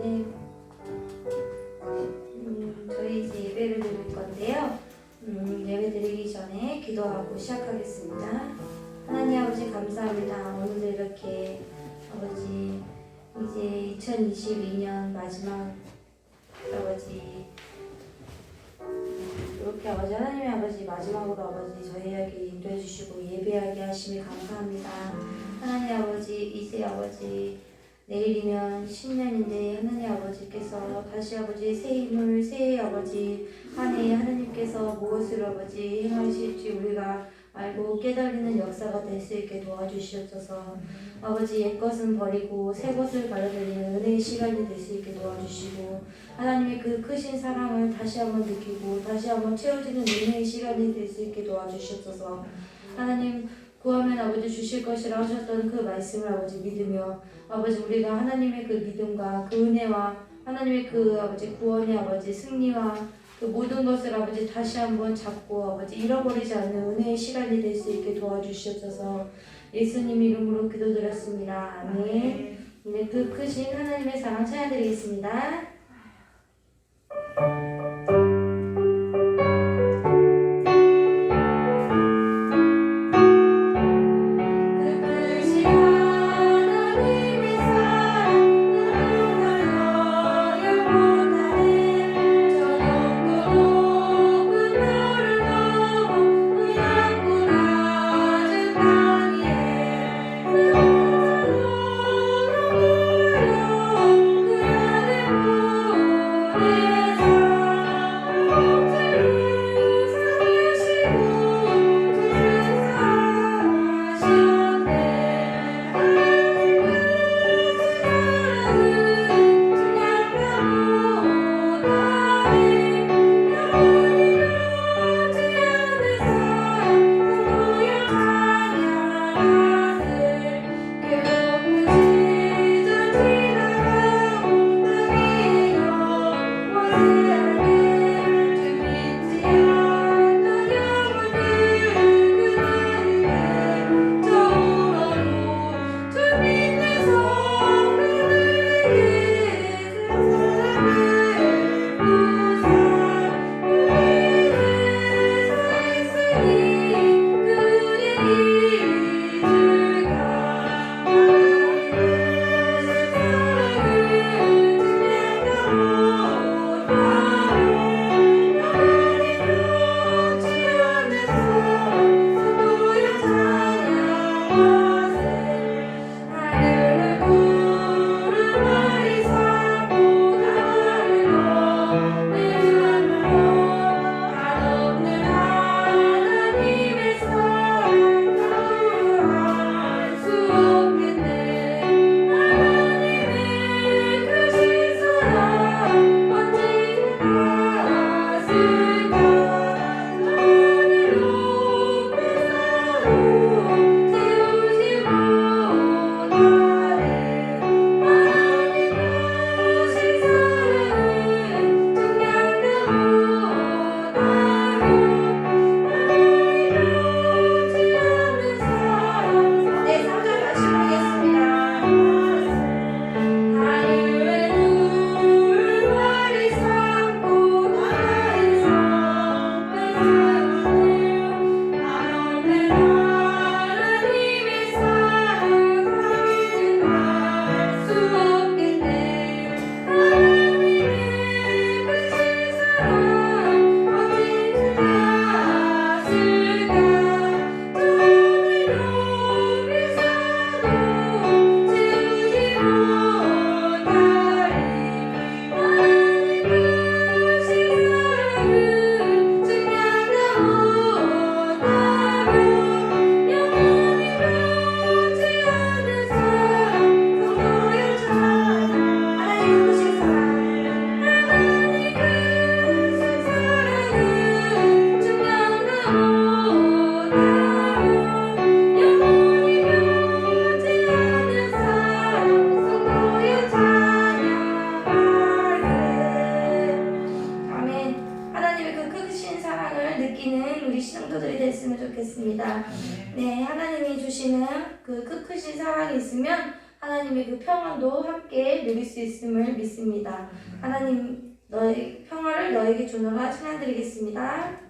네, 저희 이제 예배를 드릴 건데요. 예배 드리기 전에 기도하고 시작하겠습니다. 하나님 아버지 감사합니다. 오늘도 이렇게 아버지 이제 2022년 마지막 아버지 이렇게 아버지 하나님의 아버지 마지막으로 아버지 저희에게 인도해 주시고 예배하게 하심이 감사합니다. 하나님 아버지 이제 아버지 내일이면 신년인데 하나님 아버지께서 다시 아버지 새 힘을 새 아버지 한 해 하나님께서 무엇을 아버지 행하실지 우리가 알고 깨달리는 역사가 될 수 있게 도와주시옵소서. 아버지 옛것은 버리고 새것을 받아들이는 은혜의 시간이 될 수 있게 도와주시고 하나님의 그 크신 사랑을 다시 한번 느끼고 다시 한번 채워지는 은혜의 시간이 될 수 있게 도와주시옵소서. 하나님 구하면 아버지 주실 것이라 하셨던 그 말씀을 아버지 믿으며 아버지 우리가 하나님의 그 믿음과 그 은혜와 하나님의 그 아버지 구원의 아버지 승리와 그 모든 것을 아버지 다시 한번 잡고 아버지 잃어버리지 않는 은혜의 시간이 될 수 있게 도와주시옵소서. 예수님 이름으로 기도드렸습니다. 아멘. 네, 그 크신 하나님의 사랑 찬양드리겠습니다. 하나님의 그 평안도 함께 누릴 수 있음을 믿습니다. 하나님 너의 평화를 너에게 주노라 찬양드리겠습니다.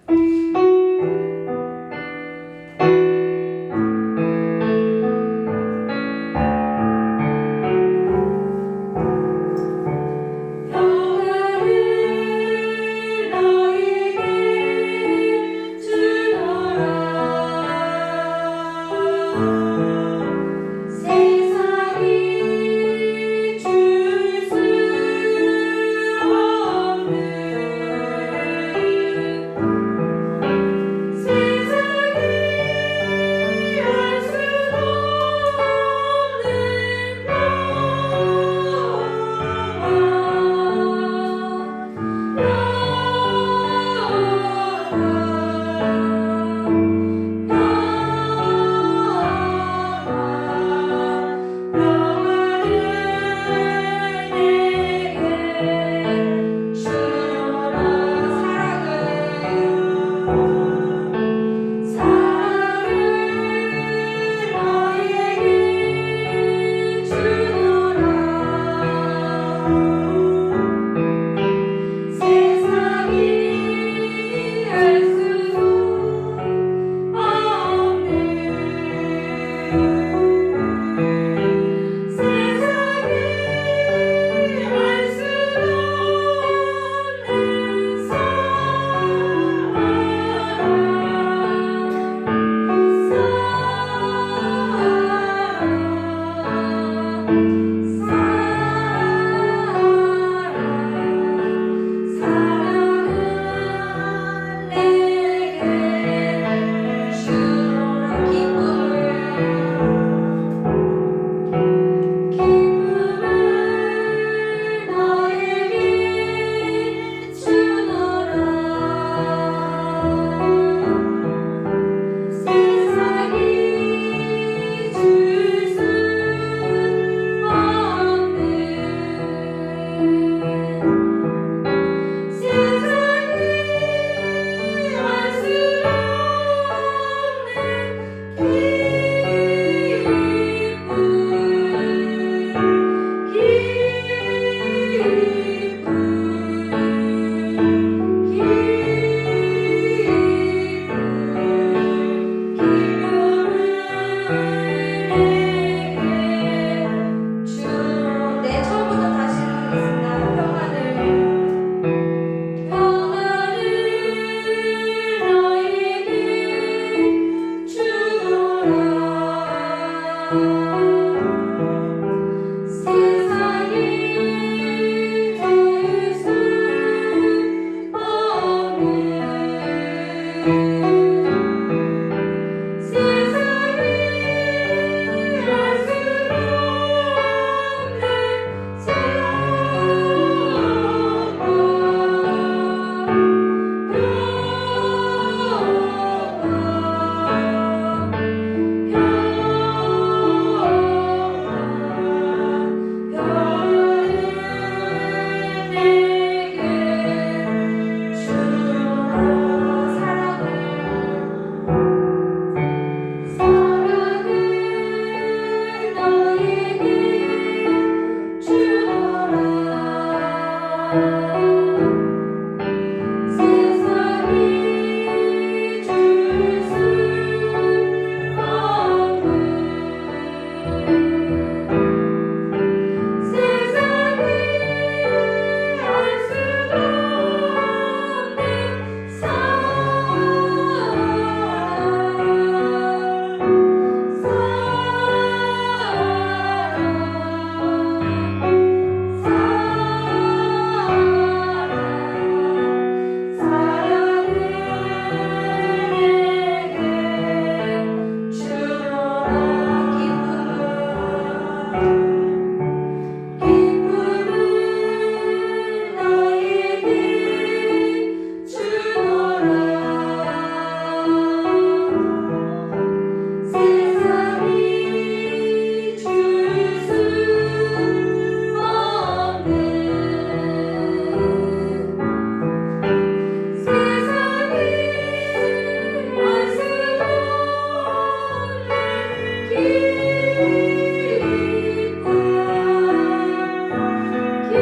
네,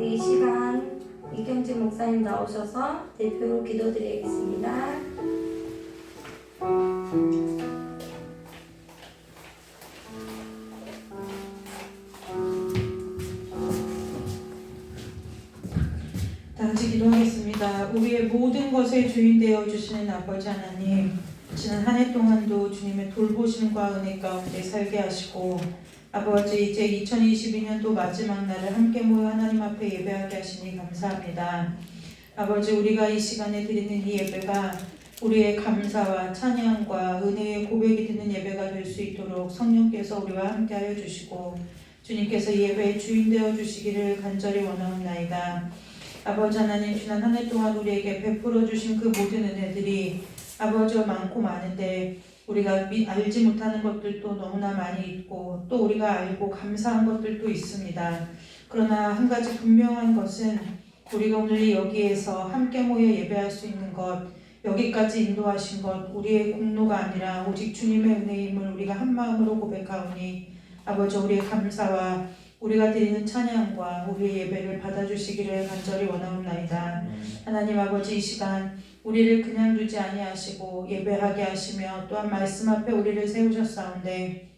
이 시간 이경진 목사님 나오셔서 대표로 기도드리겠습니다. 다 같이 기도하겠습니다. 우리의 모든 것의 주인 되어 주시는 아버지 하나님, 지난 한 해 동안도 주님의 돌보심과 은혜 가운데 살게 하시고, 아버지 이제 2022년도 마지막 날을 함께 모여 하나님 앞에 예배하게 하시니 감사합니다. 아버지, 우리가 이 시간에 드리는 이 예배가 우리의 감사와 찬양과 은혜의 고백이 드는 예배가 될 수 있도록 성령께서 우리와 함께하여 주시고, 주님께서 이 예배의 주인 되어 주시기를 간절히 원하옵나이다. 아버지 하나님, 지난 한 해 동안 우리에게 베풀어 주신 그 모든 은혜들이 아버지와 많고 많은데, 우리가 알지 못하는 것들도 너무나 많이 있고, 또 우리가 알고 감사한 것들도 있습니다. 그러나 한 가지 분명한 것은, 우리가 오늘 여기에서 함께 모여 예배할 수 있는 것, 여기까지 인도하신 것, 우리의 공로가 아니라 오직 주님의 은혜임을 우리가 한 마음으로 고백하오니, 아버지, 우리의 감사와 우리가 드리는 찬양과 우리의 예배를 받아주시기를 간절히 원하옵나이다. 하나님 아버지, 이 시간 우리를 그냥 두지 아니하시고 예배하게 하시며 또한 말씀 앞에 우리를 세우셨사온데,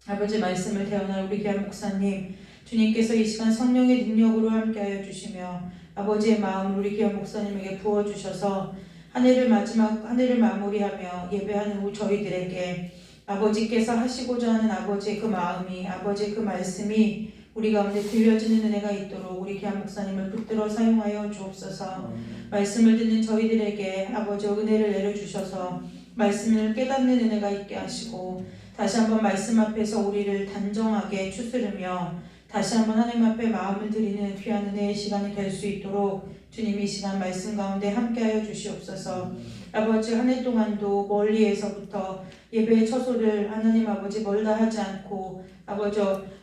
아버지, 말씀을 대언할 우리 귀한 목사님, 주님께서 이 시간 성령의 능력으로 함께하여 주시며 아버지의 마음을 우리 귀한 목사님에게 부어주셔서 한 해를 마무리하며 예배하는 우리 저희들에게 아버지께서 하시고자 하는 아버지의 그 마음이, 아버지의 그 말씀이 우리 가운데 들려지는 은혜가 있도록 우리 귀한 목사님을 붙들어 사용하여 주옵소서. 말씀을 듣는 저희들에게 아버지 은혜를 내려주셔서 말씀을 깨닫는 은혜가 있게 하시고, 다시 한번 말씀 앞에서 우리를 단정하게 추스르며 다시 한번 하나님 앞에 마음을 드리는 귀한 은혜의 시간이 될 수 있도록 주님 이 시간 말씀 가운데 함께하여 주시옵소서. 아버지, 한 해 동안도 멀리에서부터 예배의 처소를 하나님 아버지 멀다 하지 않고, 아버지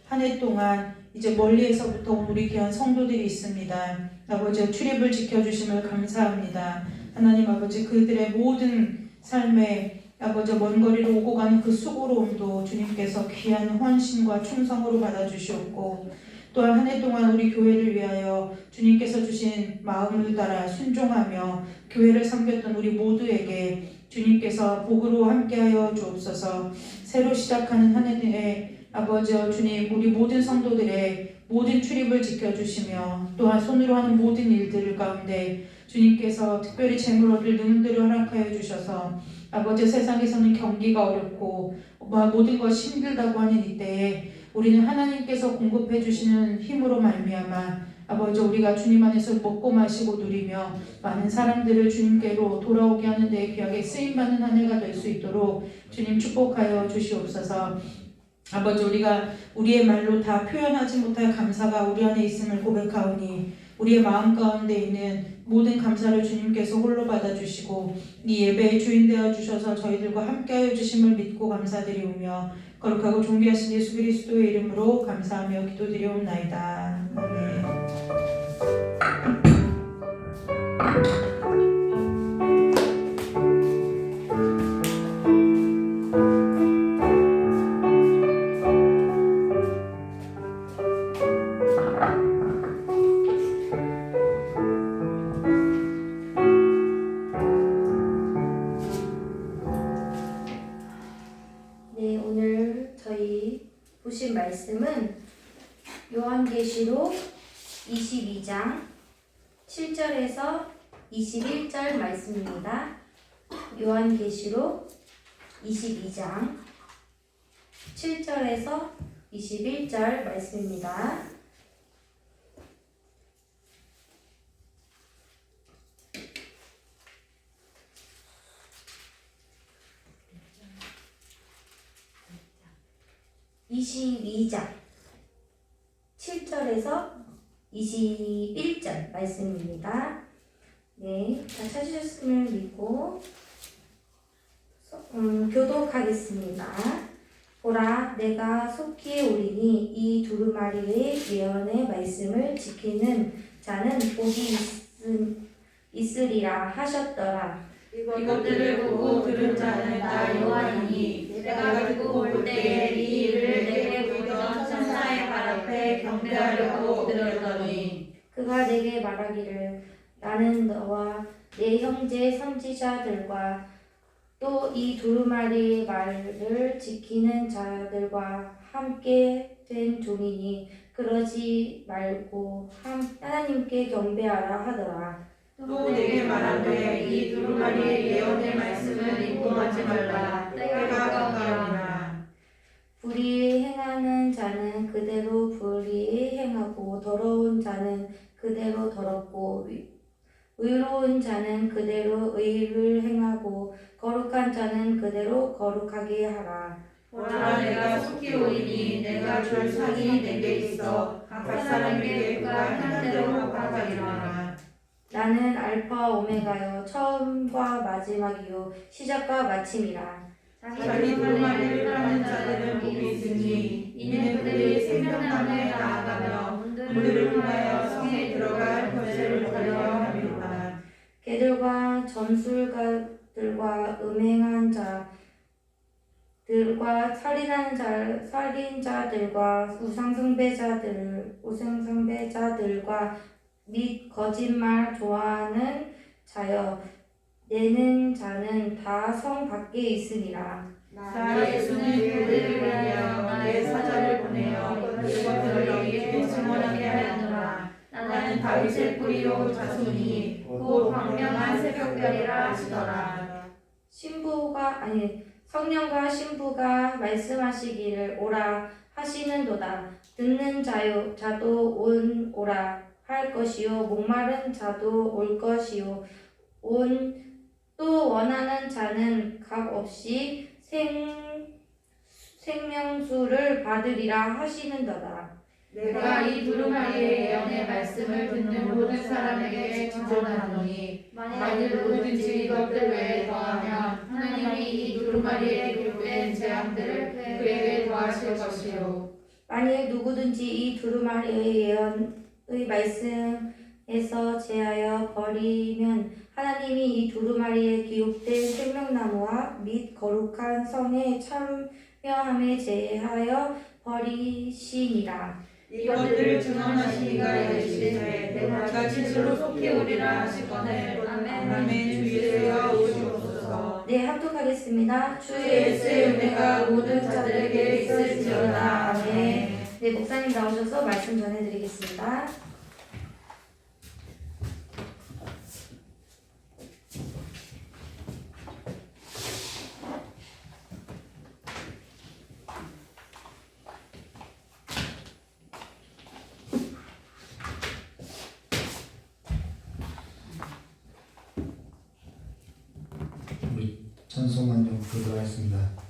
한 해 동안 이제 멀리에서부터 온 우리 귀한 성도들이 있습니다. 아버지, 출입을 지켜주심을 감사합니다. 하나님 아버지, 그들의 모든 삶에 아버지 먼 거리로 오고 가는 그 수고로움도 주님께서 귀한 헌신과 충성으로 받아주시옵고, 또한 한 해 동안 우리 교회를 위하여 주님께서 주신 마음을 따라 순종하며 교회를 섬겼던 우리 모두에게 주님께서 복으로 함께하여 주옵소서. 새로 시작하는 한 해에 아버지 주님, 우리 모든 성도들의 모든 출입을 지켜주시며 또한 손으로 하는 모든 일들 가운데 주님께서 특별히 재물 얻을 능들을 허락하여 주셔서, 아버지, 세상에서는 경기가 어렵고 모든 것이 힘들다고 하는 이때에 우리는 하나님께서 공급해 주시는 힘으로 말미암아 아버지, 우리가 주님 안에서 먹고 마시고 누리며 많은 사람들을 주님께로 돌아오게 하는 데 귀하게 쓰임받는 한 해가 될 수 있도록 주님 축복하여 주시옵소서. 아버지, 우리가 우리의 말로 다 표현하지 못할 감사가 우리 안에 있음을 고백하오니, 우리의 마음 가운데 있는 모든 감사를 주님께서 홀로 받아주시고 이 예배의 주인 되어 주셔서 저희들과 함께하여 주심을 믿고 감사드리오며, 거룩하고 존귀하신 예수 그리스도의 이름으로 감사하며 기도드리옵나이다. 아멘. 네, 오늘 저희 보신 말씀은 요한계시록 22장 7절에서 21절 말씀입니다. 요한계시록 22장 7절에서 21절 말씀입니다. (22장) 7절에서 21절 말씀입니다. 네, 다 찾으셨음을 믿고 교독하겠습니다. 내가 속히 오리니 이 두루마리의 예언의 말씀을 지키는 자는 복이 있으리라 하셨더라. 이것들을 보고 들은 자는 나 여호와이니 내가 듣고 볼 때에 이 일을 내게 보이던 천사의 발 앞에 경배하려고 엎드렸더니 그가 내게 말하기를 나는 너와 내 형제 선지자들과 또 이 두루마리의 말을 지키는 자들과 함께 된 종이니 그러지 말고 하나님께 경배하라 하더라. 또 내게 말하되 이 두루마리의 예언의 말씀을 임금하지 말라. 때가 가까우니라. 불의에 행하는 자는 그대로 불의에 행하고 더러운 자는 그대로 더럽고 의로운 자는 그대로 의를 행하고 거룩한 자는 그대로 거룩하게 하라. 보라 내가 속히 오리니 내가 줄 상이 내게 있어 각 사람에게 그가 행한 대로 갚아가리라. 나는 알파 오메가요 처음과 마지막이요 시작과 마침이라. 자기 두루마리를 하는 자들은 복이 있으니 이는 그들이 생명나무에 나아가며 그들을 통하여 성에 들어갈 것을 걸려 함이로라. 개들과 점술가들과 음행한 자들과 살인자들과 우상숭배자들과 및 거짓말 좋아하는 자여 내는 자는 다 성 밖에 있으리라. 나 예수는 그들을 위하여 내 사자를 보내어 그것들을 너희에게 증언하게 하였노라. 나는 다윗의 뿌리요 자손이 곧 광명한 새벽별이라 하시더라. 성령과 신부가 말씀하시기를 오라 하시는도다. 듣는 자도 오라 할 것이요 목마른 자도 올 것이요 또 원하는 자는 값 없이 생명수를 받으리라 하시는도다. 내가 이 두루마리의 예언의 말씀을 듣는 모든 사람에게 증언하노니 만일 누구든지 이것들 외에 더하면 하나님이 이 두루마리에 기록된 재앙들을 그에게 더하실 것이요. 만일 누구든지 이 두루마리의 예언의 말씀에서 제하여 버리면 하나님이 이 두루마리에 기록된 생명나무와 및 거룩한 성에 참여함에 제하여 버리시니라. 이것들을 증언하신 이가 이르시되 내가 진실로 속히 오리라 하시거늘. 아멘. 주 예수여 오시옵소서. 네, 합독하겠습니다. 주 예수의 은혜가 모든 자들에게 있을지어다. 아멘. 네, 목사님 나오셔서 말씀 전해드리겠습니다. 우리 찬송한 좀 부르겠습니다.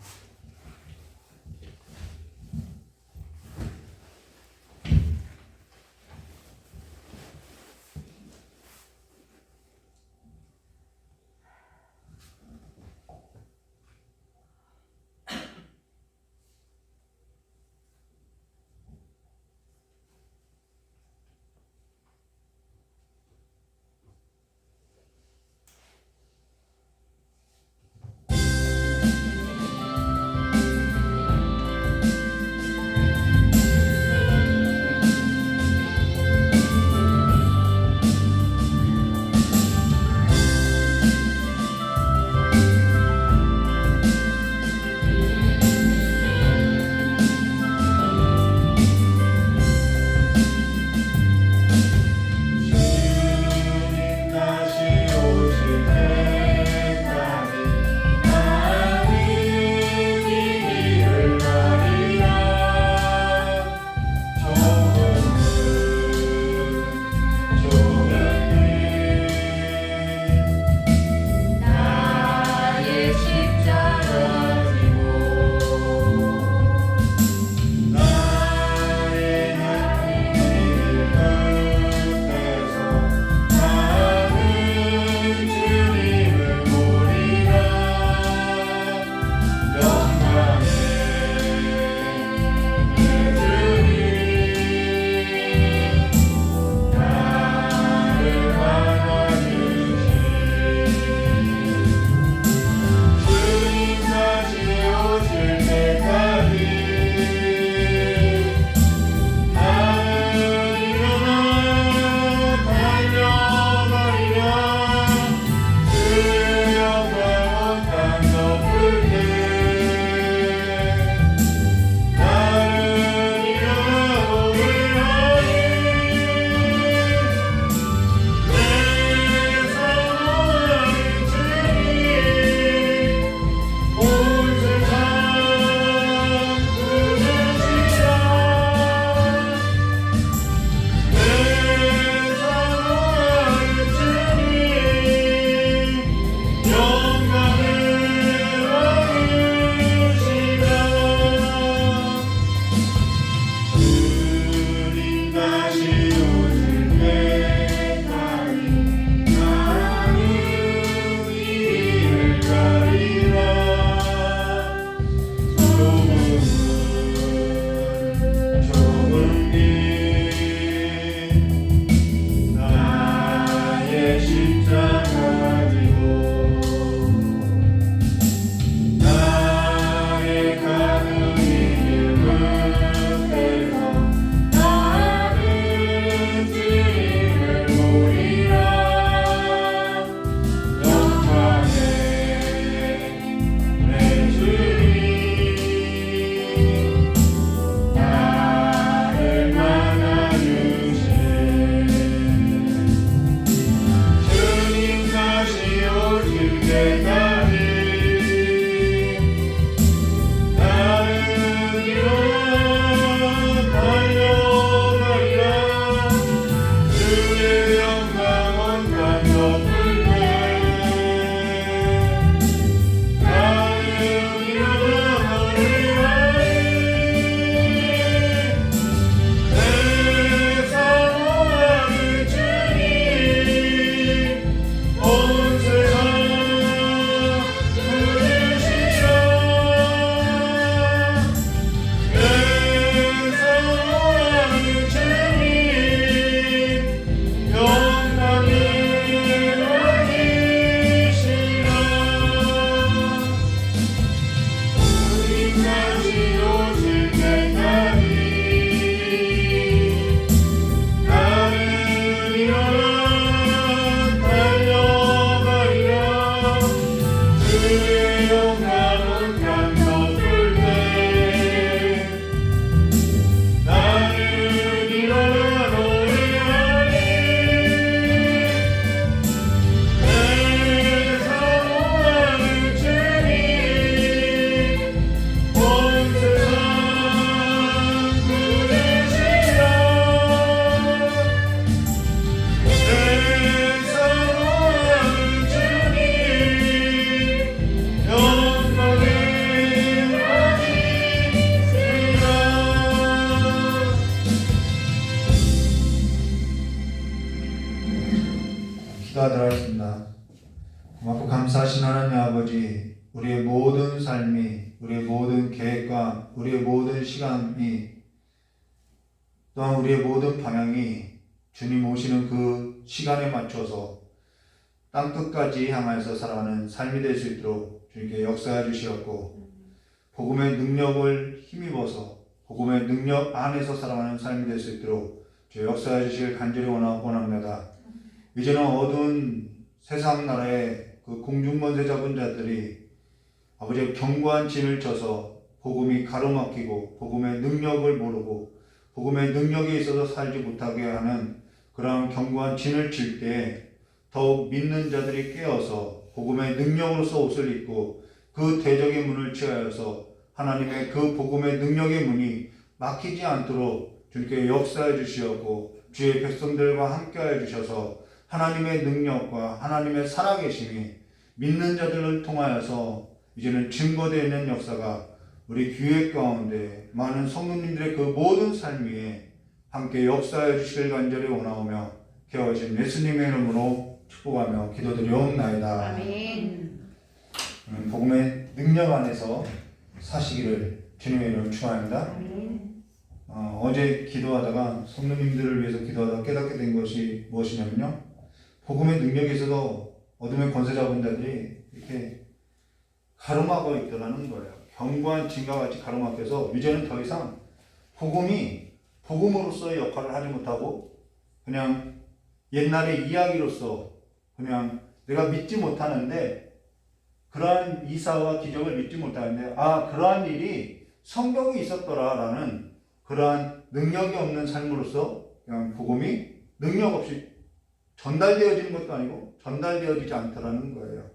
보니까 우리의 모든 시간이 또한 우리의 모든 방향이 주님 오시는 그 시간에 맞춰서 땅끝까지 향해서 살아가는 삶이 될 수 있도록 주님께 역사해 주시었고 복음의 능력을 힘입어서 복음의 능력 안에서 살아가는 삶이 될 수 있도록 주 역사해 주시길 간절히 원합니다. 이제는 어두운 세상 나라의 그 공중권세 잡은 자들이 아버지의 견고한 진을 쳐서 복음이 가로막히고 복음의 능력을 모르고 복음의 능력에 있어서 살지 못하게 하는 그러한 견고한 진을 칠 때 더욱 믿는 자들이 깨어서 복음의 능력으로서 옷을 입고 그 대적의 문을 취하여서 하나님의 그 복음의 능력의 문이 막히지 않도록 주님께 역사해 주시었고 주의 백성들과 함께하여 주셔서 하나님의 능력과 하나님의 살아계심이 믿는 자들을 통하여서 이제는 증거되어 있는 역사가 우리 교회 가운데 많은 성도님들의 그 모든 삶 위에 함께 역사해 주시길 간절히 원하오며 개어진 예수님의 이름으로 축복하며 기도드리옵나이다. 아멘. 복음의 능력 안에서 사시기를 주님의 이름으로 축원합니다. 아멘. 어제 기도하다가 성도님들을 위해서 기도하다가 깨닫게 된 것이 무엇이냐면요, 복음의 능력에 있어서 어둠의 권세 잡은 자들이 이렇게 가로막아 있더라는 거예요. 견고한 진과 같이 가로막혀서 이제는 더 이상 복음이 복음으로서의 역할을 하지 못하고 그냥 옛날의 이야기로서 그냥 내가 믿지 못하는데, 그러한 이사와 기적을 믿지 못하는데 그러한 일이 성경에 있었더라라는 그러한 능력이 없는 삶으로서 그냥 복음이 능력 없이 전달되어지는 것도 아니고 전달되어지지 않더라는 거예요.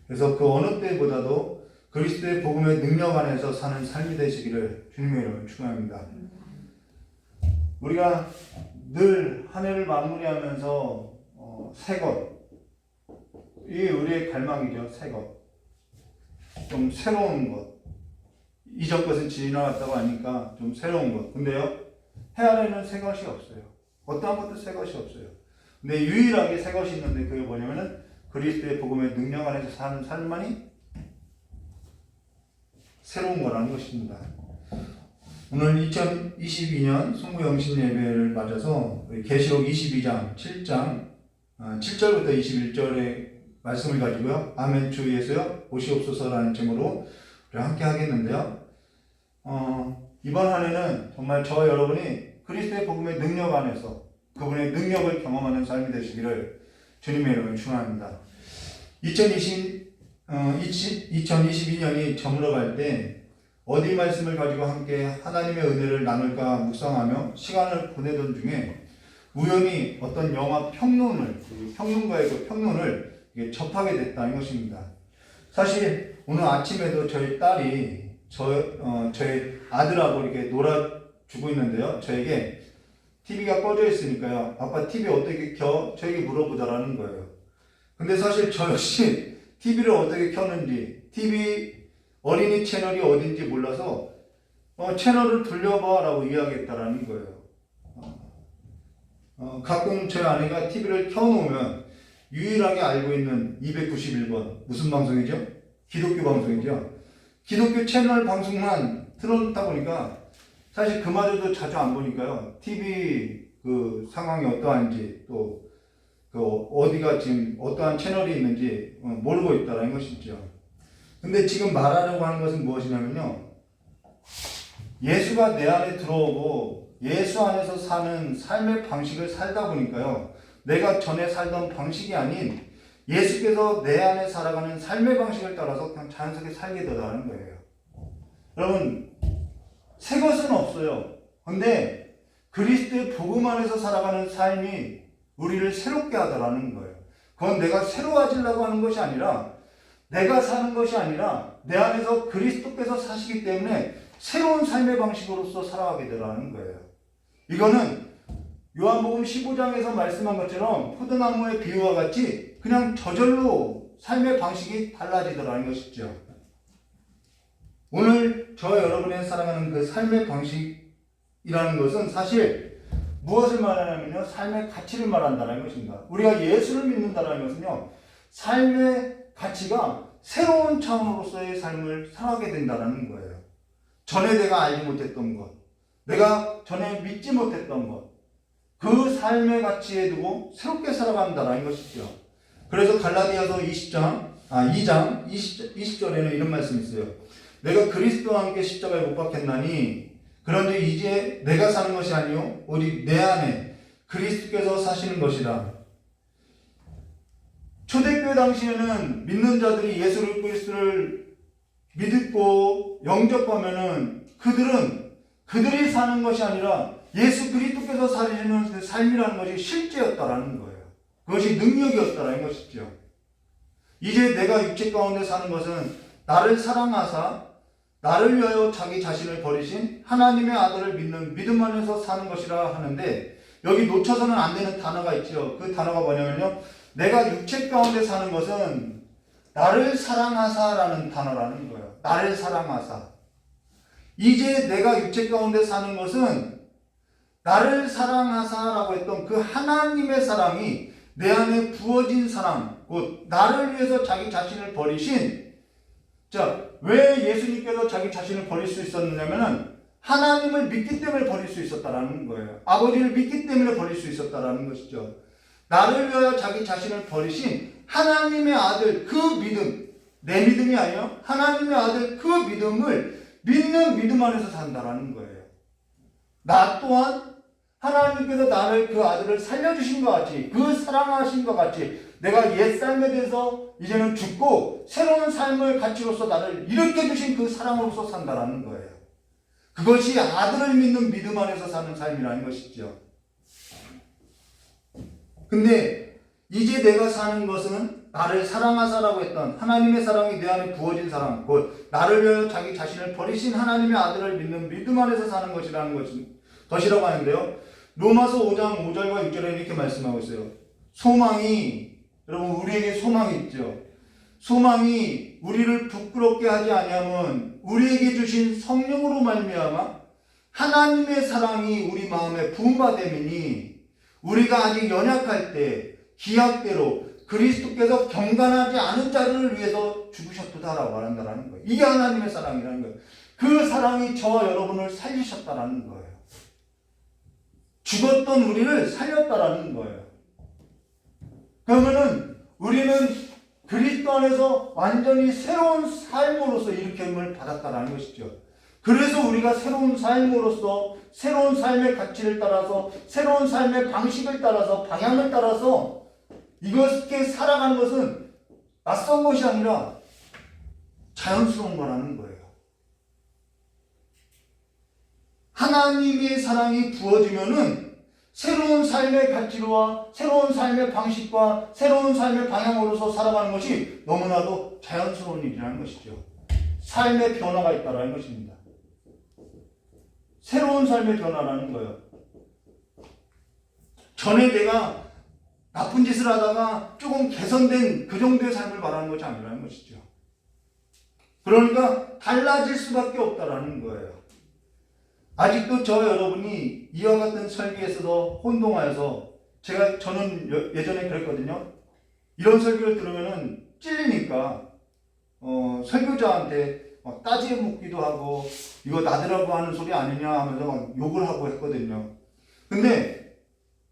그래서 그 어느 때보다도 그리스도의 복음의 능력 안에서 사는 삶이 되시기를 주님의 이름으로 축원합니다. 우리가 늘 한 해를 마무리하면서 새 것, 이게 우리의 갈망이죠. 새 것, 좀 새로운 것. 이전 것은 지나갔다고 하니까 좀 새로운 것. 근데요, 해 아래는 새 것이 없어요. 어떠한 것도 새 것이 없어요. 근데 유일하게 새 것이 있는데 그게 뭐냐면은 그리스도의 복음의 능력 안에서 사는 삶만이 새로운 거라는 것입니다. 오늘 2022년 송구영신 예배를 맞아서 계시록 22장 7장 7절부터 21절의 말씀을 가지고요, 아멘 주 예수여 오시옵소서라는 제목으로 함께 하겠는데요, 이번 한 해는 정말 저와 여러분이 그리스도의 복음의 능력 안에서 그분의 능력을 경험하는 삶이 되시기를 주님의 이름으로 축원합니다. 2022년이 저물어갈 때 어디 말씀을 가지고 함께 하나님의 은혜를 나눌까 묵상하며 시간을 보내던 중에 우연히 어떤 영화 평론가의 그 평론을 접하게 됐다는 것입니다. 사실 오늘 아침에도 저희 딸이 저희 아들하고 이렇게 놀아주고 있는데요, 저에게 TV가 꺼져 있으니까요, 아빠 TV 어떻게 켜? 저에게 물어보더라는 거예요. 근데 사실 저 역시 TV를 어떻게 켰는지, TV 어린이 채널이 어딘지 몰라서 채널을 돌려봐 라고 이야기했다라는 거예요. 가끔 저희 아내가 TV를 켜놓으면 유일하게 알고 있는 291번 무슨 방송이죠? 기독교 방송이죠. 기독교 채널 방송만 틀어놓다 보니까 사실 그마저도 자주 안 보니까요, TV 그 상황이 어떠한지 또 그 어디가 지금 어떠한 채널이 있는지 모르고 있다라는 것이죠. 근데 지금 말하려고 하는 것은 무엇이냐면요, 예수가 내 안에 들어오고 예수 안에서 사는 삶의 방식을 살다 보니까요, 내가 전에 살던 방식이 아닌 예수께서 내 안에 살아가는 삶의 방식을 따라서 그냥 자연스럽게 살게 되더라는 거예요. 여러분, 새 것은 없어요. 근데 그리스도의 복음 안에서 살아가는 삶이 우리를 새롭게 하더라는 거예요. 그건 내가 새로워지려고 하는 것이 아니라, 내가 사는 것이 아니라 내 안에서 그리스도께서 사시기 때문에 새로운 삶의 방식으로서 살아가게 되라는 거예요. 이거는 요한복음 15장에서 말씀한 것처럼 포도나무의 비유와 같이 그냥 저절로 삶의 방식이 달라지더라는 것이죠. 오늘 저와 여러분의 살아가는 그 삶의 방식이라는 것은 사실 무엇을 말하냐면요, 삶의 가치를 말한다는 것입니다. 우리가 예수를 믿는다는 것은요, 삶의 가치가 새로운 차원으로서의 삶을 살아가게 된다는 거예요. 전에 내가 알지 못했던 것, 내가 전에 믿지 못했던 것, 그 삶의 가치에 두고 새롭게 살아간다라는 것이죠. 그래서 갈라디아서 2장 20절에는 이런 말씀이 있어요. 내가 그리스도와 함께 십자가에 못 박혔나니 그런데 이제 내가 사는 것이 아니요 오직 내 안에 그리스도께서 사시는 것이라. 초대교회 당시에는 믿는 자들이 예수 그리스도를 믿고 영접하면은 그들이 사는 것이 아니라 예수 그리스도께서 사시는 그 삶이라는 것이 실제였다라는 거예요. 그것이 능력이었다라는 것이죠. 이제 내가 육체 가운데 사는 것은 나를 사랑하사 나를 위하여 자기 자신을 버리신 하나님의 아들을 믿는 믿음 안에서 사는 것이라 하는데, 여기 놓쳐서는 안 되는 단어가 있죠. 그 단어가 뭐냐면요, 내가 육체 가운데 사는 것은 나를 사랑하사라는 단어라는 거예요. 나를 사랑하사. 이제 내가 육체 가운데 사는 것은 나를 사랑하사라고 했던 그 하나님의 사랑이 내 안에 부어진 사랑, 곧 나를 위해서 자기 자신을 버리신, 왜 예수님께서 자기 자신을 버릴 수 있었느냐면은 하나님을 믿기 때문에 버릴 수 있었다라는 거예요. 아버지를 믿기 때문에 버릴 수 있었다라는 것이죠. 나를 위하여 자기 자신을 버리신 하나님의 아들, 그 믿음, 내 믿음이 아니요 하나님의 아들 그 믿음을 믿는 믿음 안에서 산다라는 거예요. 나 또한 하나님께서 나를 그 아들을 살려주신 것 같이, 그 사랑하신 것 같이 내가 옛삶에 대해서 이제는 죽고 새로운 삶을 가치로서 나를 일으켜주신 그 사랑으로서 산다라는 거예요. 그것이 아들을 믿는 믿음 안에서 사는 삶이라는 것이죠. 근데 이제 내가 사는 것은 나를 사랑하사라고 했던 하나님의 사랑이 내 안에 부어진 사랑, 곧 나를 위하여 자기 자신을 버리신 하나님의 아들을 믿는 믿음 안에서 사는 것이라는 것이라고 하는데요. 로마서 5장 5절과 6절에 이렇게 말씀하고 있어요. 소망이, 여러분 우리에게 소망이 있죠. 소망이 우리를 부끄럽게 하지 아니하면 우리에게 주신 성령으로 말미암아 하나님의 사랑이 우리 마음에 부음받음이니 우리가 아직 연약할 때 기약대로 그리스도께서 경건하지 않은 자를 위해서 죽으셨도다라고 말한다는 거예요. 이게 하나님의 사랑이라는 거예요. 그 사랑이 저와 여러분을 살리셨다라는 거예요. 죽었던 우리를 살렸다라는 거예요. 그러면은 우리는 그리스도 안에서 완전히 새로운 삶으로서 일으킴을 받았다라는 것이죠. 그래서 우리가 새로운 삶으로서 새로운 삶의 가치를 따라서 새로운 삶의 방식을 따라서 방향을 따라서 이것게 살아가는 것은 낯선 것이 아니라 자연스러운 거라는 거예요. 하나님의 사랑이 부어지면은 새로운 삶의 가치와 새로운 삶의 방식과 새로운 삶의 방향으로서 살아가는 것이 너무나도 자연스러운 일이라는 것이죠. 삶의 변화가 있다는 것입니다. 새로운 삶의 변화라는 거예요. 전에 내가 나쁜 짓을 하다가 조금 개선된 그 정도의 삶을 말하는 것이 아니라는 것이죠. 그러니까 달라질 수밖에 없다라는 거예요. 아직도 저와 여러분이 이와 같은 설교에서도 혼동하여서 저는 예전에 그랬거든요. 이런 설교를 들으면은 찔리니까 설교자한테 막 따지게 묻기도 하고 이거 나대라고 하는 소리 아니냐 하면서 막 욕을 하고 했거든요. 근데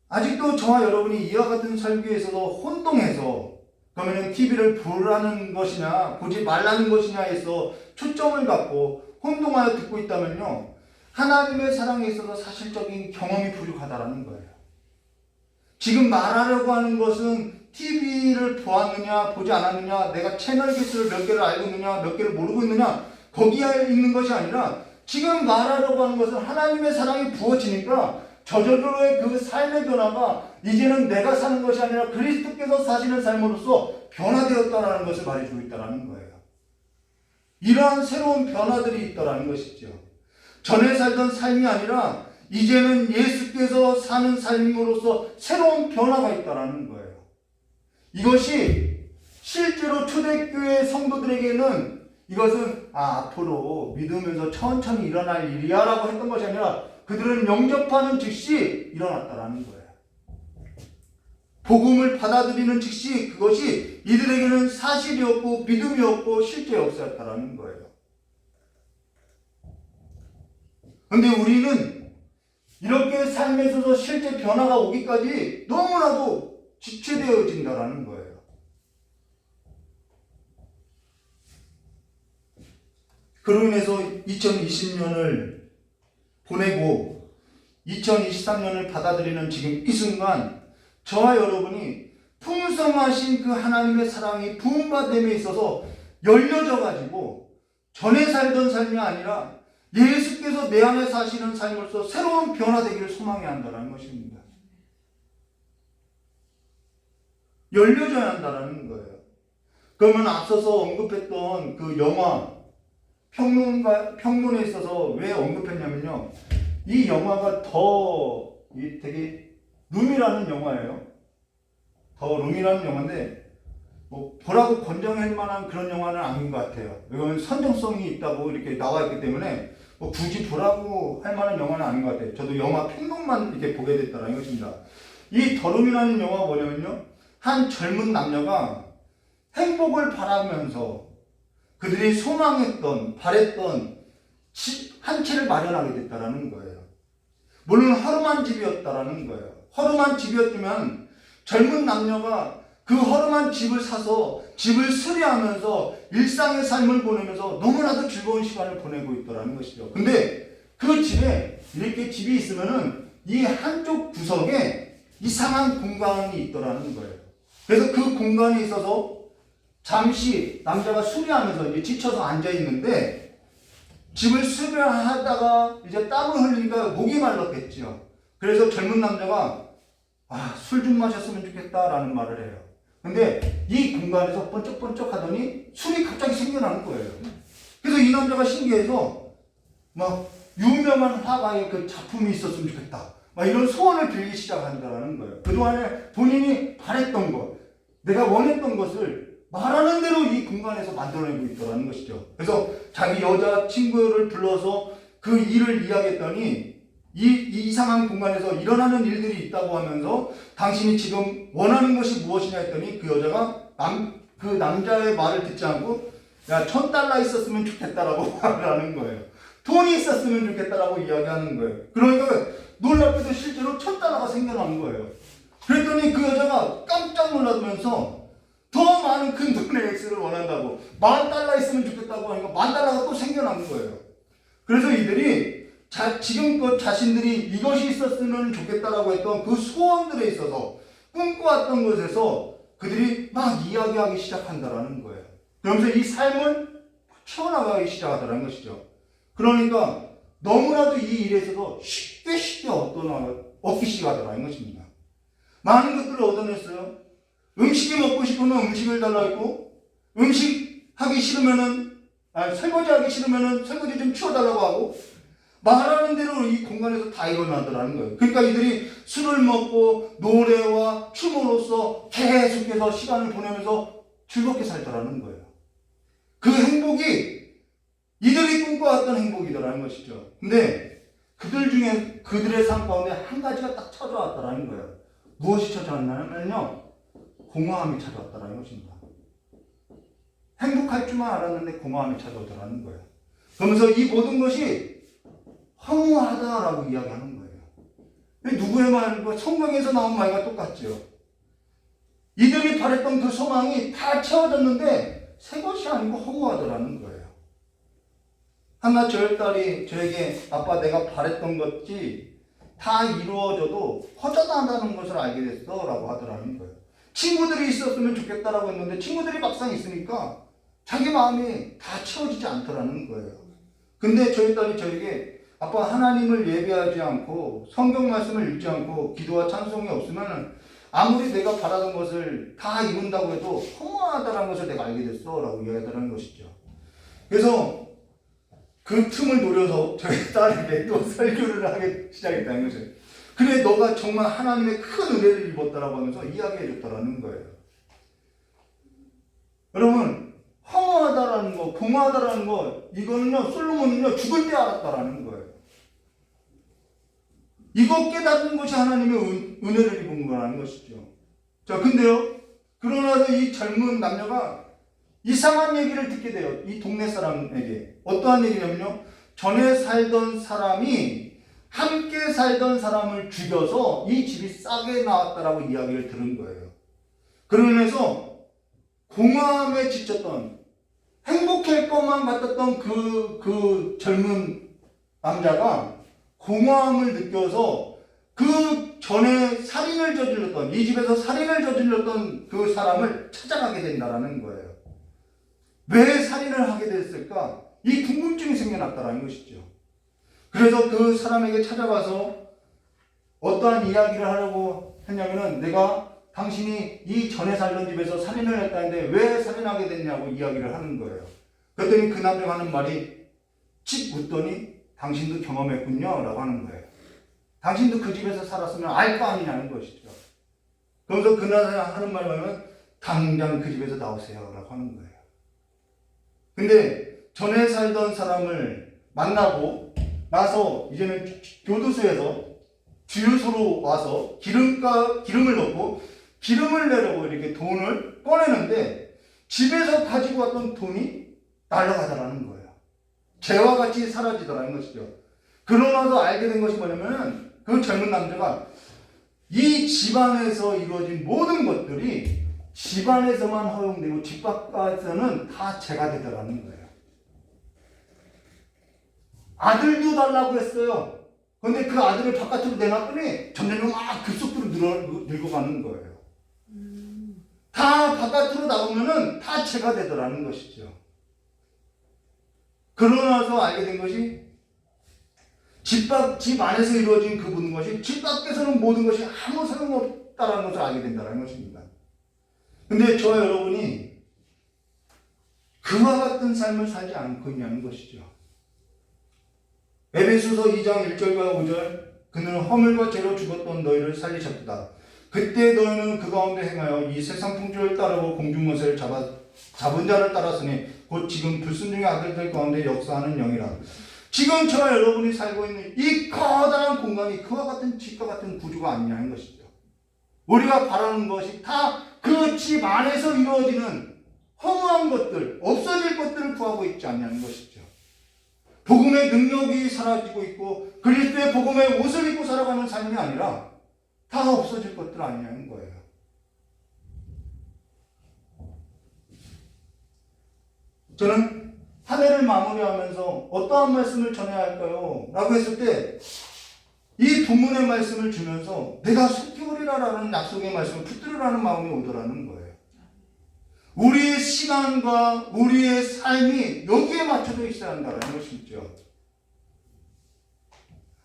아직도 저와 여러분이 이와 같은 설교에서도 혼동해서 그러면은 TV를 보라는 것이냐 보지 말라는 것이냐에서 초점을 갖고 혼동하여 듣고 있다면요, 하나님의 사랑에 있어서 사실적인 경험이 부족하다라는 거예요. 지금 말하려고 하는 것은 TV를 보았느냐 보지 않았느냐, 내가 채널 개수를 몇 개를 알고 있느냐 몇 개를 모르고 있느냐 거기에 있는 것이 아니라 지금 말하려고 하는 것은 하나님의 사랑이 부어지니까 저절로의 그 삶의 변화가 이제는 내가 사는 것이 아니라 그리스도께서 사시는 삶으로서 변화되었다라는 것을 말해주고 있다는 거예요. 이러한 새로운 변화들이 있다라는 것이죠. 전에 살던 삶이 아니라 이제는 예수께서 사는 삶으로서 새로운 변화가 있다라는 거예요. 이것이 실제로 초대교회 성도들에게는 이것은 앞으로 믿으면서 천천히 일어날 일이야 라고 했던 것이 아니라 그들은 영접하는 즉시 일어났다라는 거예요. 복음을 받아들이는 즉시 그것이 이들에게는 사실이었고 믿음이었고 실제 역사였다라는 거예요. 근데 우리는 이렇게 삶에 있어서 실제 변화가 오기까지 너무나도 지체되어진다라는 거예요. 그로 인해서 2020년을 보내고 2023년을 받아들이는 지금 이 순간 저와 여러분이 풍성하신 그 하나님의 사랑이 부음받음에 있어서 열려져 가지고 전에 살던 삶이 아니라 예수께서 내 안에 사시는 삶으로서 새로운 변화되기를 소망해야 한다는 것입니다. 열려져야 한다는 거예요. 그러면 앞서서 언급했던 그 영화 평론에 있어서 왜 언급했냐면요. 이 영화가 되게 룸이라는 영화예요. 더 룸이라는 영화인데 뭐 보라고 권장할 만한 그런 영화는 아닌 것 같아요. 이건 선정성이 있다고 이렇게 나와 있기 때문에 뭐 굳이 보라고 할 만한 영화는 아닌 것 같아요. 저도 영화 평론만 이렇게 보게 됐다는 것입니다. 이 더 룸이라는 영화가 뭐냐면요. 한 젊은 남녀가 행복을 바라면서 그들이 소망했던, 바랬던 집 한 채를 마련하게 됐다라는 거예요. 물론 허름한 집이었다라는 거예요. 허름한 집이었지만 젊은 남녀가 그 허름한 집을 사서 집을 수리하면서 일상의 삶을 보내면서 너무나도 즐거운 시간을 보내고 있더라는 것이죠. 근데 그 집에 이렇게 집이 있으면은 이 한쪽 구석에 이상한 공간이 있더라는 거예요. 그래서 그 공간에 있어서 잠시 남자가 수리하면서 이제 지쳐서 앉아 있는데 집을 수리하다가 이제 땀을 흘리니까 목이 말랐겠죠. 그래서 젊은 남자가 술 좀 마셨으면 좋겠다라는 말을 해요. 근데 이 공간에서 번쩍번쩍 하더니 술이 갑자기 생겨나는 거예요. 그래서 이 남자가 신기해서 막 유명한 화가의 그 작품이 있었으면 좋겠다. 막 이런 소원을 빌기 시작한다는 거예요. 그동안에 본인이 바랬던 것, 내가 원했던 것을 말하는 대로 이 공간에서 만들어내고 있더라는 것이죠. 그래서 자기 여자 친구를 불러서 그 일을 이야기했더니 이 이상한 공간에서 일어나는 일들이 있다고 하면서 당신이 지금 원하는 것이 무엇이냐 했더니 그 여자가 그 남자의 말을 듣지 않고 야, $1,000 있었으면 좋겠다라고 말을 하는 거예요. 돈이 있었으면 좋겠다라고 이야기하는 거예요. 그러니까 놀랍게도 실제로 $1,000가 생겨난 거예요. 그랬더니 그 여자가 깜짝 놀라면서 더 많은 큰 돈의 액수를 원한다고 $10,000 있으면 좋겠다고 하니까 $10,000가 또 생겨난 거예요. 그래서 이들이 지금껏 자신들이 이것이 있었으면 좋겠다라고 했던 그 소원들에 있어서 꿈꿔왔던 것에서 그들이 막 이야기하기 시작한다라는 거예요. 그러면서 이 삶을 채워나가기 시작하더라는 것이죠. 그러니까 너무나도 이 일에서도 쉽게 얻기 시작하더라는 것입니다. 많은 것들을 얻어냈어요. 음식이 먹고 싶으면 음식을 달라 했고, 음식 하기 싫으면은, 설거지 하기 싫으면은 설거지 좀 치워달라고 하고, 말하는 대로 이 공간에서 다 일어나더라는 거예요. 그러니까 이들이 술을 먹고 노래와 춤으로써 계속해서 시간을 보내면서 즐겁게 살더라는 거예요. 그 행복이 이들이 꿈꿔왔던 행복이더라는 것이죠. 근데 그들 중에 그들의 삶 가운데 한 가지가 딱 찾아왔더라는 거예요. 무엇이 찾아왔냐면요. 공허함이 찾아왔다는 것입니다. 행복할 줄만 알았는데 공허함이 찾아오더라는 거예요. 그러면서 이 모든 것이 허무하다라고 이야기하는 거예요. 누구의 말과 성경에서 나온 말과 똑같죠. 이들이 바랬던 그 소망이 다 채워졌는데 새 것이 아니고 허무하더라는 거예요. 하나 저희 딸이 저에게 아빠 내가 바랬던 것이 다 이루어져도 허전하다는 것을 알게 됐어 라고 하더라는 거예요. 친구들이 있었으면 좋겠다라고 했는데 친구들이 막상 있으니까 자기 마음이 다 채워지지 않더라는 거예요. 근데 저희 딸이 저에게 아빠 하나님을 예배하지 않고 성경 말씀을 읽지 않고 기도와 찬송이 없으면 아무리 내가 바라던 것을 다 이룬다고 해도 허무하다는 것을 내가 알게 됐어 라고 이야기하는 것이죠. 그래서 그 틈을 노려서 저희 딸에게 또 설교를 하기 시작했다는 거죠. 그래 너가 정말 하나님의 큰 은혜를 입었다라고 하면서 이야기해 줬다라는 거예요. 여러분 허무하다라는 거, 공허하다라는 거 이거는요 솔로몬은요 죽을 때 알았다라는 거예요. 이거 깨닫는 것이 하나님의 은혜를 입은 거라는 것이죠. 자, 근데요, 그러고 나서 이 젊은 남녀가 이상한 얘기를 듣게 돼요. 이 동네 사람에게. 어떠한 얘기냐면요. 전에 살던 사람이 함께 살던 사람을 죽여서 이 집이 싸게 나왔다라고 이야기를 들은 거예요. 그러면서 공허함에 지쳤던, 행복할 것만 같았던 그 젊은 남자가 공허함을 느껴서 그 전에 살인을 저질렀던, 이 집에서 살인을 저질렀던 그 사람을 찾아가게 된다라는 거예요. 왜 살인을 하게 됐을까? 이 궁금증이 생겨났다라는 것이죠. 그래서 그 사람에게 찾아가서 어떠한 이야기를 하려고 했냐면은, 내가 당신이 이 전에 살던 집에서 살인을 했다는데 왜 살인하게 됐냐고 이야기를 하는 거예요. 그랬더니 그 남자가 하는 말이 칙 웃더니 당신도 경험했군요 라고 하는 거예요. 당신도 그 집에서 살았으면 알 거 아니냐는 것이죠. 그러면서 그 남자가 하는 말은 당장 그 집에서 나오세요 라고 하는 거예요. 근데 전에 살던 사람을 만나고 나서 이제는 교도소에서 주유소로 와서 기름을 넣고 기름을 내려고 이렇게 돈을 꺼내는데 집에서 가지고 왔던 돈이 날아가더라는 거예요. 재와 같이 사라지더라는 것이죠. 그러면서 알게 된 것이 뭐냐면, 그 젊은 남자가 이 집안에서 이루어진 모든 것들이 집안에서만 허용되고 집 밖에서는 다 재가 되더라는 거예요. 아들도 달라고 했어요. 그런데 그 아들을 바깥으로 내놨더니 점점 막 급속도로 늙어가는 거예요. 다 바깥으로 나오면은 다 재가 되더라는 것이죠. 그러고 나서 알게 된 것이, 집 안에서 이루어진 그 모든 것이 집 밖에서는 모든 것이 아무 소용없다라는 것을 알게 된다는 것입니다. 근데 저와 여러분이 그와 같은 삶을 살지 않고 있냐는 것이죠. 에베소서 2장 1절과 5절, 그는 허물과 죄로 죽었던 너희를 살리셨다. 그때 너희는 그 가운데 행하여 이 세상 풍조를 따르고 공중것을 잡은 자를 따랐으니 곧 지금 불순종의 아들들 가운데 역사하는 영이라. 지금 저와 여러분이 살고 있는 이 커다란 공간이 그와 같은 집과 같은 구조가 아니냐는 것이죠. 우리가 바라는 것이 다 그 집 안에서 이루어지는 허무한 것들, 없어질 것들을 구하고 있지 않냐는 것이죠. 복음의 능력이 사라지고 있고 그리스도의 복음의 옷을 입고 살아가는 삶이 아니라 다 없어질 것들 아니냐는 거예요. 저는 한 해를 마무리하면서 어떠한 말씀을 전해야 할까요? 라고 했을 때 이 본문의 말씀을 주면서 내가 속기울이라는 약속의 말씀을 붙들으라는 마음이 오더라는 거예요. 우리의 시간과 우리의 삶이 여기에 맞춰져 있어야 한다는 것이죠.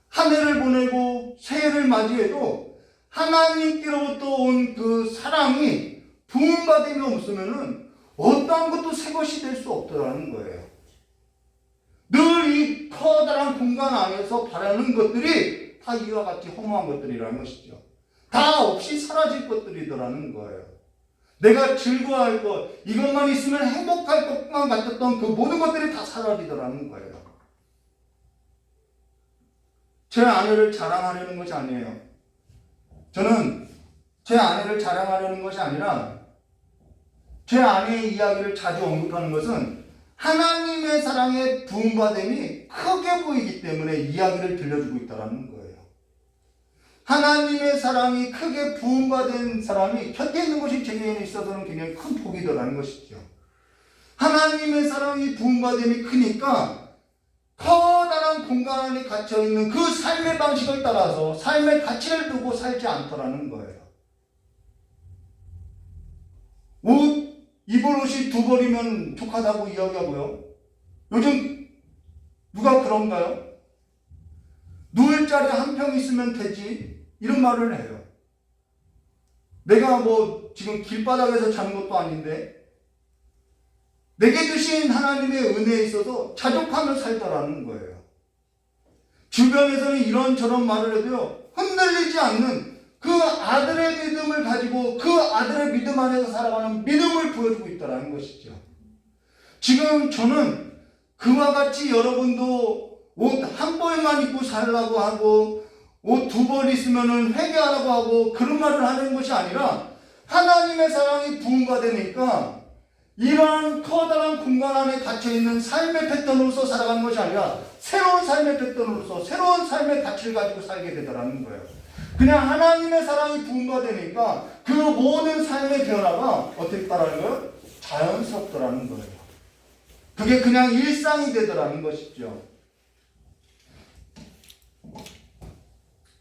한 해를 보내고 새해를 맞이해도 하나님께로부터 온 그 사랑이 부음받음이 없으면은 어떠한 것도 새 것이 될 수 없더라는 거예요. 늘 이 커다란 공간 안에서 바라는 것들이 다 이와 같이 허무한 것들이라는 것이죠. 다 없이 사라질 것들이더라는 거예요. 내가 즐거워할 것, 이것만 있으면 행복할 것만 같았던 그 모든 것들이 다 사라지더라는 거예요. 제 아내를 자랑하려는 것이 아니에요. 저는 제 아내를 자랑하려는 것이 아니라 제 아내의 이야기를 자주 언급하는 것은 하나님의 사랑의 부음받음이 크게 보이기 때문에 이야기를 들려주고 있다는 거예요. 하나님의 사랑이 크게 부음받은 사람이 곁에 있는 것이 제게에 있어서는 굉장히 큰 복이더라는 것이죠. 하나님의 사랑이 부음받음이 크니까 커다란 공간 안에 갇혀있는 그 삶의 방식을 따라서 삶의 가치를 두고 살지 않더라는 거예요. 입을 옷이 두 벌이면 족하다고 이야기하고요. 요즘 누가 그런가요? 누울 자리 한 평 있으면 되지, 이런 말을 해요. 내가 지금 길바닥에서 자는 것도 아닌데 내게 주신 하나님의 은혜에 있어서 자족하며 살다라는 거예요. 주변에서는 이런저런 말을 해도요, 흔들리지 않는 그 아들의 믿음을 가지고 그 아들의 믿음 안에서 살아가는 믿음을 보여주고 있다는 것이죠. 지금 저는 그와 같이 여러분도 옷 한 벌만 입고 살라고 하고 옷 두 벌 있으면 회개하라고 하고 그런 말을 하는 것이 아니라 하나님의 사랑이 부음받으니까 이러한 커다란 공간 안에 갇혀있는 삶의 패턴으로서 살아가는 것이 아니라 새로운 삶의 패턴으로서 새로운 삶의 가치를 가지고 살게 되더라는 거예요. 그냥 하나님의 사랑이 부음받으니까 그 모든 삶의 변화가 어떻게 따라하는 거예요? 자연스럽더라는 거예요. 그게 그냥 일상이 되더라는 것이죠.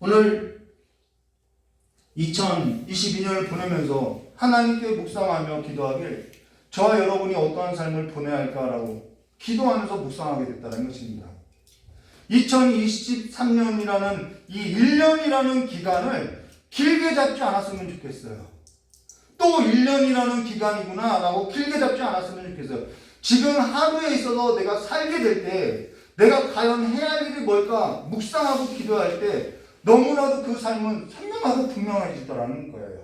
오늘 2022년을 보내면서 하나님께 묵상하며 기도하길 저와 여러분이 어떠한 삶을 보내야 할까라고 기도하면서 묵상하게 됐다는 것입니다. 2023년이라는 이 1년이라는 기간을 길게 잡지 않았으면 좋겠어요. 또 1년이라는 기간이구나 라고 길게 잡지 않았으면 좋겠어요. 지금 하루에 있어서 내가 살게 될 때 내가 과연 해야 할 일이 뭘까 묵상하고 기도할 때 너무나도 그 삶은 선명하고 분명해지더라는 거예요.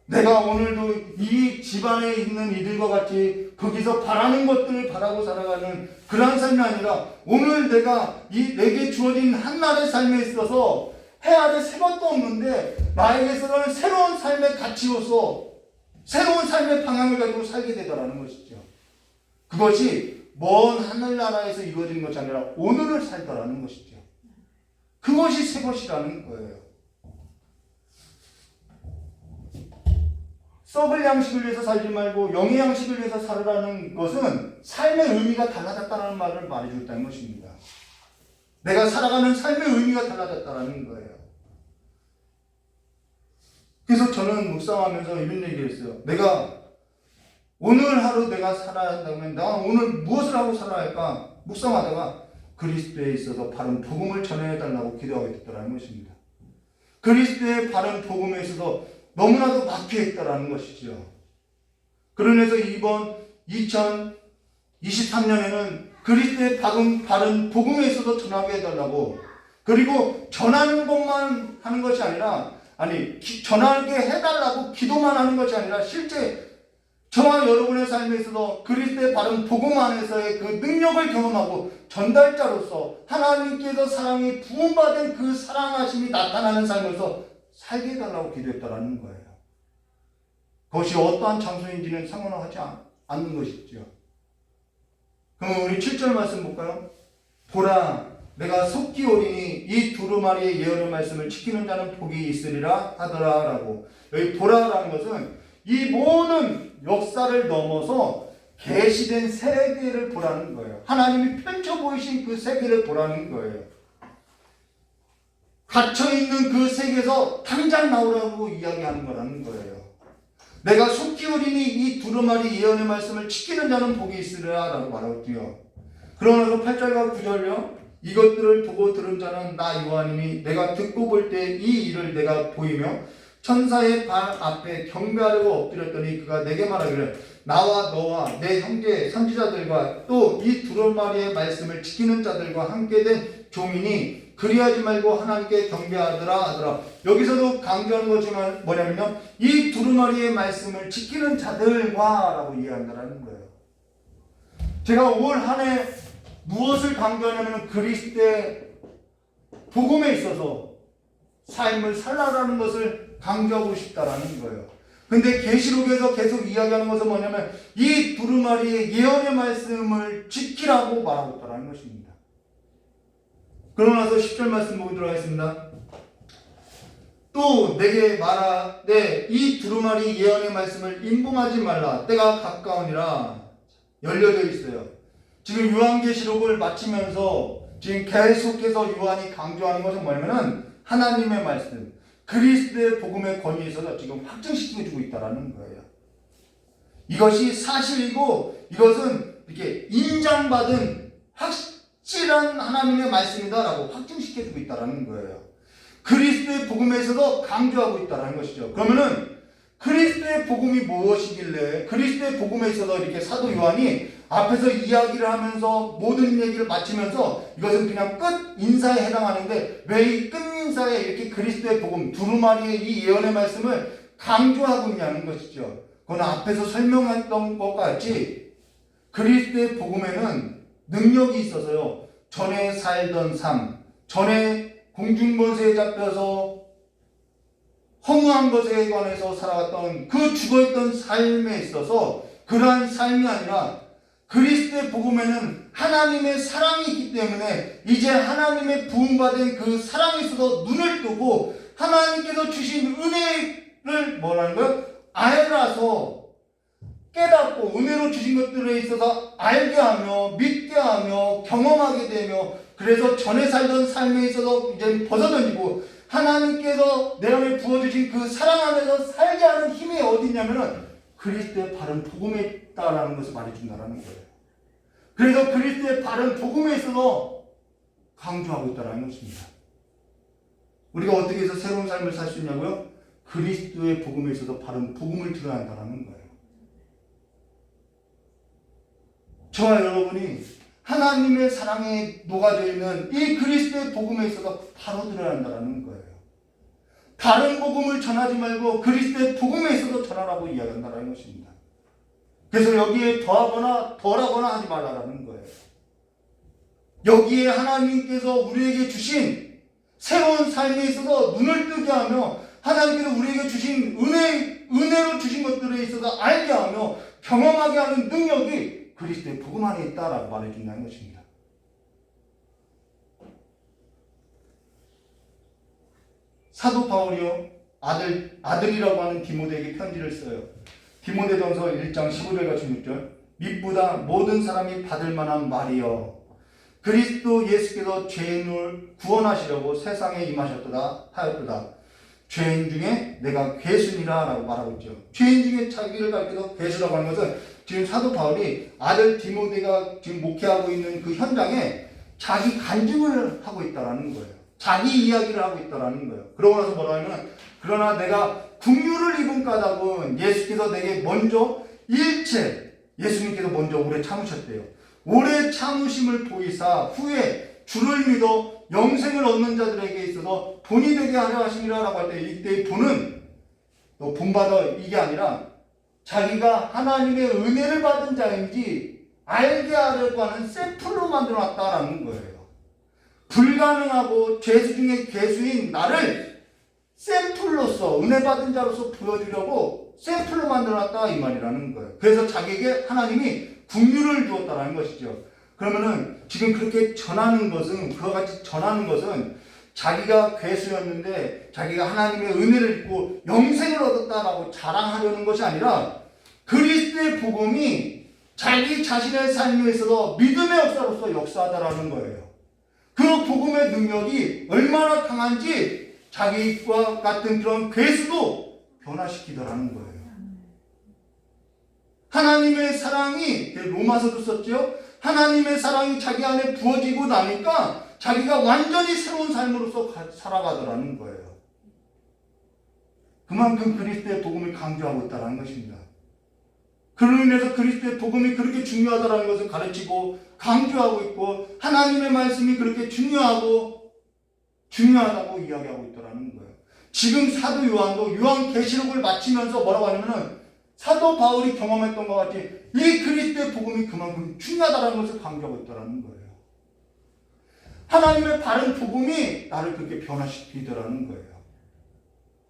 내가 오늘도 이 집안에 있는 이들과 같이 거기서 바라는 것들을 바라고 살아가는 그러한 삶이 아니라 오늘 내가 내게 주어진 한날의 삶에 있어서 해야 할 새 것도 없는데 나에게서는 새로운 삶의 가치로서 새로운 삶의 방향을 가지고 살게 되더라는 것이죠. 그것이 먼 하늘나라에서 이루어지는 것이 아니라 오늘을 살더라는 것이죠. 그것이 새 것이라는 거예요. 썩을 양식을 위해서 살지 말고 영의 양식을 위해서 살으라는 것은 삶의 의미가 달라졌다는 말을 말해줬다는 것입니다. 내가 살아가는 삶의 의미가 달라졌다는 거예요. 그래서 저는 묵상하면서 이런 얘기를 했어요. 내가 오늘 하루 내가 살아야 한다면 나 오늘 무엇을 하고 살아야 할까 묵상하다가 그리스도에 있어서 바른 복음을 전해달라고 기도하게 됐다는 것입니다. 그리스도의 바른 복음에 있어서 너무나도 막혀있다라는 것이죠. 그러면서 이번 2023년에는 그리스도의 바른 복음에 있어서 전하게 해달라고, 그리고 전하는 것만 하는 것이 아니라 전하게 해달라고 기도만 하는 것이 아니라 실제 저와 여러분의 삶에 있어서 그리스도의 바른 복음 안에서의 그 능력을 경험하고 전달자로서 하나님께서 사랑이 부음받은 그 사랑하심이 나타나는 삶에서 살게 해달라고 기도했다라는 거예요. 그것이 어떠한 장소인지는 상관하지 않는 것이죠. 그럼 우리 7절 말씀 볼까요? 보라, 내가 속기 오리니 이 두루마리의 예언의 말씀을 지키는 자는 복이 있으리라 하더라 라고. 여기 보라라는 것은 이 모든 역사를 넘어서 계시된 세계를 보라는 거예요. 하나님이 펼쳐 보이신 그 세계를 보라는 거예요. 갇혀있는 그 세계에서 당장 나오라고 이야기하는 거라는 거예요. 내가 속기 오리니 이 두루마리 예언의 말씀을 지키는 자는 복이 있으리라 라고 말하고요. 그러면서 8절과 9절요. 이것들을 보고 들은 자는 나 요한이니 내가 듣고 볼 때 이 일을 내가 보이며 천사의 발 앞에 경배하려고 엎드렸더니 그가 내게 말하기를 나와 너와 내 형제 선지자들과 또 이 두루마리의 말씀을 지키는 자들과 함께 된 종이니 그리하지 말고 하나님께 경배하더라 하더라. 여기서도 강조하는 것이 뭐냐면요, 이 두루마리의 말씀을 지키는 자들과 라고 이해한다는 거예요. 제가 올 한 해 무엇을 강조하냐면 그리스도의 복음에 있어서 삶을 살라라는 것을 강조하고 싶다라는 거예요. 근데 계시록에서 계속 이야기하는 것은 뭐냐면 이 두루마리의 예언의 말씀을 지키라고 말하고 있다는 것입니다. 그러고 나서 10절 말씀 보도록 하겠습니다. 또 내게 말하되 이 두루마리 예언의 말씀을 임봉하지 말라. 때가 가까우니라. 열려져 있어요. 지금 요한계시록을 마치면서 지금 계속해서 요한이 강조하는 것은 뭐냐면은 하나님의 말씀, 그리스도의 복음의 권위에 있어서 지금 확증시켜주고 있다는 거예요. 이것이 사실이고 이것은 이렇게 인정받은 확실한 하나님의 말씀이다라고 확증시켜주고 있다는 거예요. 그리스도의 복음에 있어서 강조하고 있다는 것이죠. 그러면은 그리스도의 복음이 무엇이길래 그리스도의 복음에 있어서 이렇게 사도 요한이 앞에서 이야기를 하면서 모든 얘기를 마치면서 이것은 그냥 끝 인사에 해당하는데 왜 이 끝 인사에 이렇게 그리스도의 복음 두루마리의 이 예언의 말씀을 강조하고 있냐는 것이죠. 그건 앞에서 설명했던 것 같이 그리스도의 복음에는 능력이 있어서요. 전에 살던 삶, 전에 공중권세에 잡혀서 허무한 것에 관해서 살아갔던 그 죽어있던 삶에 있어서 그러한 삶이 아니라 그리스도의 복음에는 하나님의 사랑이 있기 때문에 이제 하나님의 부음받은 그 사랑에 있어서 눈을 뜨고 하나님께서 주신 은혜를 뭐라는 거예요? 알아서 깨닫고 은혜로 주신 것들에 있어서 알게 하며 믿게 하며 경험하게 되며 그래서 전에 살던 삶에 있어서 이제 벗어던지고 하나님께서 내 안에 부어주신 그 사랑 안에서 살게 하는 힘이 어디 있냐면은 그리스도의 바른 복음에 있다라는 것을 말해준다는 거예요. 그래서 그리스도의 바른 복음에 있어서 강조하고 있다는 것입니다. 우리가 어떻게 해서 새로운 삶을 살 수 있냐고요? 그리스도의 복음에 있어서 바른 복음을 들어야 한다는 거예요. 저와 여러분이 하나님의 사랑에 녹아져 있는 이 그리스도의 복음에 있어서 바로 들어야 한다는 거예요. 다른 복음을 전하지 말고 그리스도의 복음에 있어서 전하라고 이야기한다는 것입니다. 그래서 여기에 더하거나 덜하거나 하지 말라는 거예요. 여기에 하나님께서 우리에게 주신 새로운 삶에 있어서 눈을 뜨게 하며 하나님께서 우리에게 주신 은혜로 주신 것들에 있어서 알게 하며 경험하게 하는 능력이 그리스도의 복음 안에 있다라고 말해준다는 것입니다. 사도 바울이요 아들이라고 하는 디모데에게 편지를 써요. 디모데전서 1장 15절과 16절 밑보다 모든 사람이 받을 만한 말이여 그리스도 예수께서 죄인을 구원하시려고 세상에 임하셨도다 하였도다. 죄인 중에 내가 괴순이라 라고 말하고 있죠. 죄인 중에 자기를 가리켜서 괴수라고 하는 것은 지금 사도 바울이 아들 디모데가 지금 목회하고 있는 그 현장에 자기 간증을 하고 있다는 거예요. 자기 이야기를 하고 있다는 거예요. 그러고 나서 뭐라 하면 그러나 내가 긍휼을 입은 까닭은 예수께서 내게 먼저 예수님께서 먼저 오래 참으셨대요. 오래 참으심을 보이사 후에 주를 믿어 영생을 얻는 자들에게 있어서 본이 되게 하려 하심이라 라고 할 때 이때의 본은 본받아 이게 아니라 자기가 하나님의 은혜를 받은 자인지 알게 하려고 하는 샘플로 만들어놨다라는 거예요. 불가능하고 죄수 중에 괴수인 나를 샘플로서 은혜 받은 자로서 보여주려고 샘플로 만들어놨다 이 말이라는 거예요. 그래서 자기에게 하나님이 긍휼을 주었다라는 것이죠. 그러면은 지금 그렇게 전하는 것은 그와 같이 전하는 것은 자기가 괴수였는데 자기가 하나님의 은혜를 입고 영생을 얻었다라고 자랑하려는 것이 아니라 그리스도의 복음이 자기 자신의 삶에 있어서 믿음의 역사로서 역사하다라는 거예요. 그 복음의 능력이 얼마나 강한지 자기와 같은 그런 괴수도 변화시키더라는 거예요. 하나님의 사랑이 로마서도 썼죠. 하나님의 사랑이 자기 안에 부어지고 나니까 자기가 완전히 새로운 삶으로서 살아가더라는 거예요. 그만큼 그리스도의 복음을 강조하고 있다는 것입니다. 그로 인해서 그리스도의 복음이 그렇게 중요하다는 것을 가르치고 강조하고 있고 하나님의 말씀이 그렇게 중요하다고 이야기하고 있다는 거예요. 지금 사도 요한도 요한계시록을 마치면서 뭐라고 하냐면은 사도 바울이 경험했던 것 같이 이 그리스도의 복음이 그만큼 중요하다는 것을 강조하고 있다는 거예요. 하나님의 바른 복음이 나를 그렇게 변화시키더라는 거예요.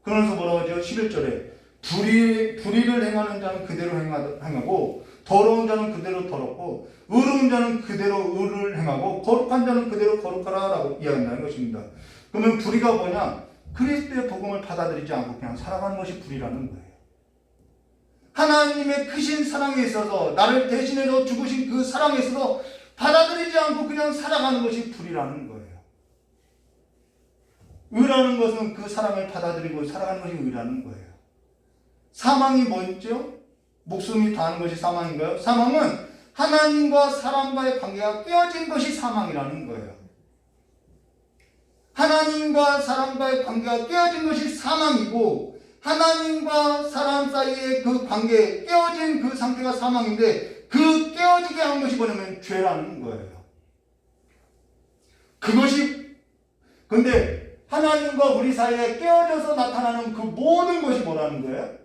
그러면서 뭐라고 하죠? 11절에 불의를 행하는 자는 그대로 행하고 더러운 자는 그대로 더럽고 의로운 자는 그대로 의를 행하고 거룩한 자는 그대로 거룩하라 라고 이야기한다는 것입니다. 그러면 불의가 뭐냐? 그리스도의 복음을 받아들이지 않고 그냥 살아가는 것이 불의라는 거예요. 하나님의 크신 사랑에 있어서 나를 대신해서 죽으신 그 사랑에 있어서 받아들이지 않고 그냥 살아가는 것이 불의라는 거예요. 의라는 것은 그 사랑을 받아들이고 살아가는 것이 의라는 거예요. 사망이 뭐였죠? 목숨이 다하는 것이 사망인가요? 사망은 하나님과 사람과의 관계가 깨어진 것이 사망이라는 거예요. 하나님과 사람과의 관계가 깨어진 것이 사망이고 하나님과 사람 사이의 그 관계, 깨어진 그 상태가 사망인데 그 깨어지게 한 것이 뭐냐면 죄라는 거예요. 그것이 근데 하나님과 우리 사이에 깨어져서 나타나는 그 모든 것이 뭐라는 거예요?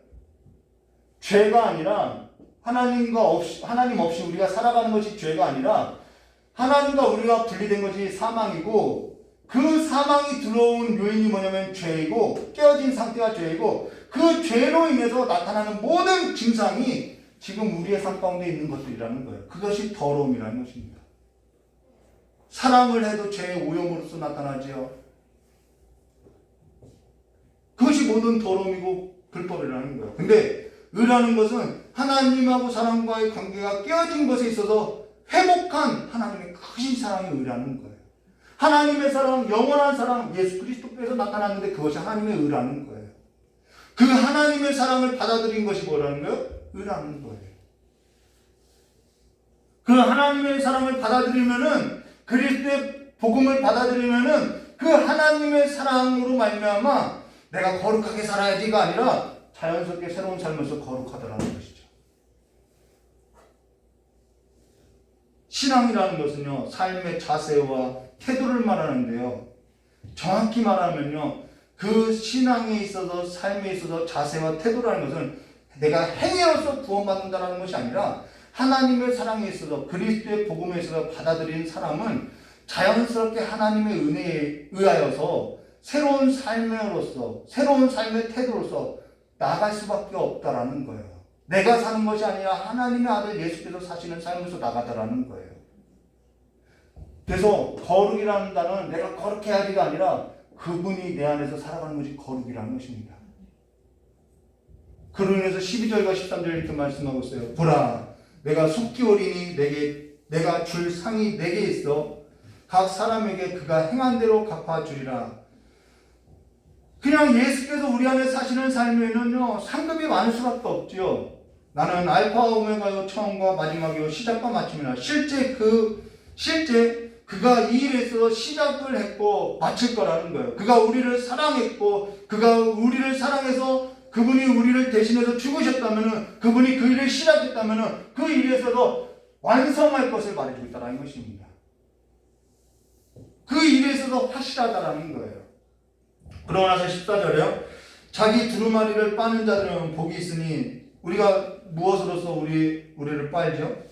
죄가 아니라 하나님 없이 우리가 살아가는 것이 죄가 아니라 하나님과 우리가 분리된 것이 사망이고 그 사망이 들어온 요인이 뭐냐면 죄이고, 깨어진 상태가 죄이고, 그 죄로 인해서 나타나는 모든 증상이 지금 우리의 삶 가운데 있는 것들이라는 거예요. 그것이 더러움이라는 것입니다. 사랑을 해도 죄의 오염으로서 나타나지요. 그것이 모든 더러움이고 불법이라는 거예요. 근데 의라는 것은 하나님하고 사람과의 관계가 깨어진 것에 있어서 회복한 하나님의 크신 사랑이 의라는 거예요. 하나님의 사랑, 영원한 사랑, 예수 그리스도께서 나타났는데 그것이 하나님의 의라는 거예요. 그 하나님의 사랑을 받아들인 것이 뭐라는 거예요? 의라는 거예요. 그 하나님의 사랑을 받아들이면은, 그리스도의 복음을 받아들이면은 그 하나님의 사랑으로 말미암아 내가 거룩하게 살아야지가 아니라 자연스럽게 새로운 삶에서 거룩하다라는 것이죠. 신앙이라는 것은요, 삶의 자세와 태도를 말하는데요, 정확히 말하면요, 그 신앙에 있어서, 삶에 있어서 자세와 태도라는 것은 내가 행위로서 구원받는다는 것이 아니라 하나님의 사랑에 있어서, 그리스도의 복음에 있어서 받아들인 사람은 자연스럽게 하나님의 은혜에 의하여서 새로운 삶으로서, 새로운 삶의 태도로서 나아갈 수밖에 없다라는 거예요. 내가 사는 것이 아니라 하나님의 아들 예수께서 사시는 삶에서 나가다라는 거예요. 그래서 거룩이라는 단어는 내가 거룩해야지가 아니라 그분이 내 안에서 살아가는 것이 거룩이라는 것입니다. 그로 인해서 12절과 13절 이렇게 말씀하고 있어요. 보라, 내가 속기 어리니 내가 줄 상이 내게 있어 각 사람에게 그가 행한 대로 갚아주리라. 그냥 예수께서 우리 안에 사시는 삶에는요, 상급이 많을 수밖에 없지요. 나는 알파와 오메가요, 처음과 마지막이요, 시작과 마침이라. 실제 그가 이 일에 있어서 시작을 했고 마칠 거라는 거예요. 그가 우리를 사랑했고, 그가 우리를 사랑해서 그분이 우리를 대신해서 죽으셨다면은, 그분이 그 일을 시작했다면은 그 일에서도 완성할 것을 말해주고 있다는 것입니다. 그 일에 있어서 확실하다라는 거예요. 그러고 나서 14절에요. 자기 두루마리를 빠는 자들은 복이 있으니, 우리가 무엇으로서 우리를 빨죠?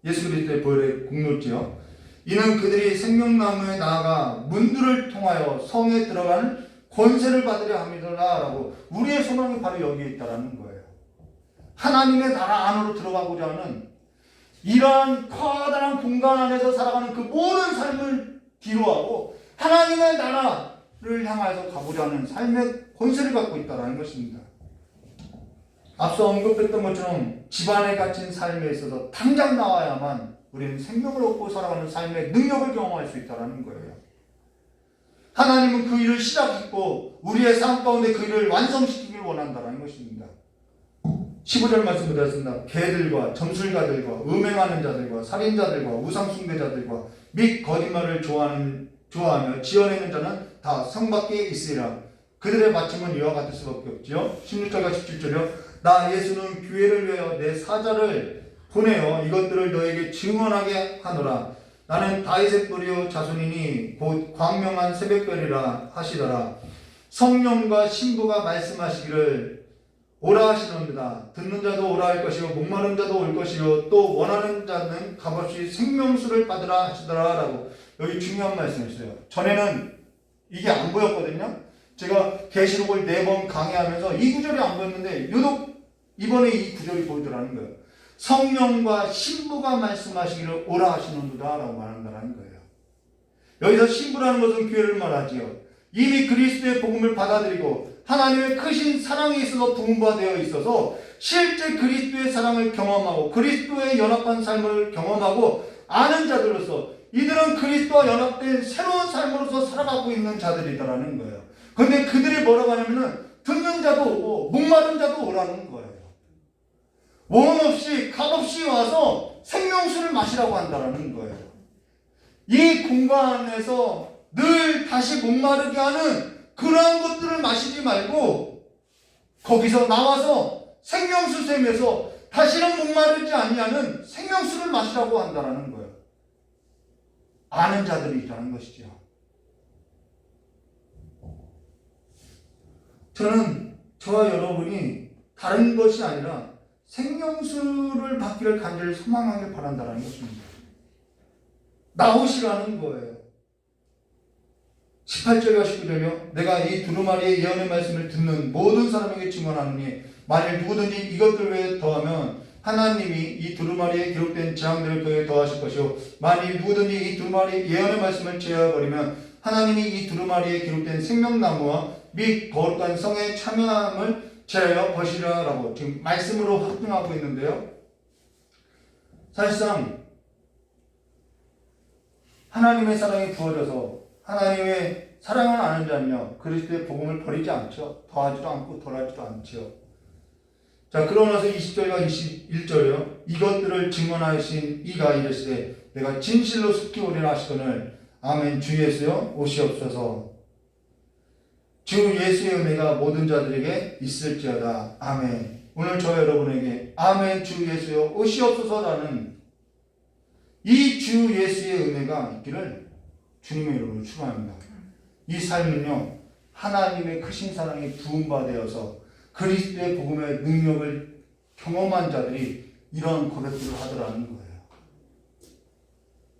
예수 그리스도의 보혈의 공로지요. 이는 그들이 생명나무에 나아가 문들을 통하여 성에 들어가는 권세를 받으려 함이라라고. 우리의 소망이 바로 여기에 있다라는 거예요. 하나님의 나라 안으로 들어가고자 하는 이러한 커다란 공간 안에서 살아가는 그 모든 삶을 뒤로하고 하나님의 나라를 향해서 가고자 하는 삶의 권세를 갖고 있다는 것입니다. 앞서 언급했던 것처럼 집안에 갇힌 삶에 있어서 당장 나와야만 우리는 생명을 얻고 살아가는 삶의 능력을 경험할 수 있다는 거예요. 하나님은 그 일을 시작했고 우리의 삶 가운데 그 일을 완성시키길 원한다는 것입니다. 15절 말씀 드렸습니다. 개들과 점술가들과 음행하는 자들과 살인자들과 우상숭배자들과 및 거짓말을 좋아하며 지어내는 자는 다 성 밖에 있으리라. 그들의 마침은 이와 같을 수밖에 없지요. 16절과 17절이요. 나 예수는 교회를 위하여 내 사자를 보내어 이것들을 너에게 증언하게 하노라. 나는 다윗의 뿌리요 자손이니 곧 광명한 새벽별이라 하시더라. 성령과 신부가 말씀하시기를 오라 하시노니라. 듣는 자도 오라 할 것이요 목마른 자도 올 것이요 또 원하는 자는 값없이 생명수를 받으라 하시더라. 라고 여기 중요한 말씀이 있어요. 전에는 이게 안 보였거든요. 제가 계시록을 4번 강의하면서 이 구절이 안 보였는데 유독 이번에 이 구절이 보이더라는 거예요. 성령과 신부가 말씀하시기를 오라 하시는도다 라고 말한다는 거예요. 여기서 신부라는 것은 교회를 말하지요. 이미 그리스도의 복음을 받아들이고 하나님의 크신 사랑에 있어서 부흥되어 있어서 실제 그리스도의 사랑을 경험하고 그리스도의 연합한 삶을 경험하고 아는 자들로서 이들은 그리스도와 연합된 새로운 삶으로서 살아가고 있는 자들이다라는 거예요. 그런데 그들이 뭐라고 하냐면은 듣는 자도 오고 목마른 자도 오라는 거예요. 원 없이 값없이 와서 생명수를 마시라고 한다라는 거예요. 이 공간에서 늘 다시 목마르게 하는 그러한 것들을 마시지 말고 거기서 나와서 생명수 샘에서 다시는 목마르지 아니하는 생명수를 마시라고 한다라는 거예요. 아는 자들이 있다는 것이죠. 저는 저와 여러분이 다른 것이 아니라 생명수를 받기를 간절히 소망하길 바란다는 것입니다. 나오시라는 거예요. 18절과 19절이요. 내가 이 두루마리의 예언의 말씀을 듣는 모든 사람에게 증언하노니 만일 누구든지 이것들 외에 더하면 하나님이 이 두루마리에 기록된 재앙들을 그에게 더하실 것이요 만일 누구든지 이 두루마리의 예언의 말씀을 제어해버리면 하나님이 이 두루마리에 기록된 생명나무와 및 거룩한 성의 참여함을 제하여 버리시라 라고 지금 말씀으로 확증하고 있는데요. 사실상 하나님의 사랑이 부어져서 하나님의 사랑을 아는 자는요 그리스도의 복음을 버리지 않죠. 더하지도 않고 덜하지도 않죠. 자, 그러고 나서 20절과 21절이요. 이것들을 증언하신 이가 이르시되 내가 진실로 속히 오리라 하시거늘 아멘. 주 예수여 오시옵소서. 주 예수의 은혜가 모든 자들에게 있을지어다. 아멘. 오늘 저 여러분에게 아멘 주 예수여 오시옵소서라는 이 주 예수의 은혜가 있기를 주님의 이름으로 축원합니다. 이 삶은요 하나님의 크신 사랑이 부음받아서 그리스도의 복음의 능력을 경험한 자들이 이런 고백들을 하더라는 거예요.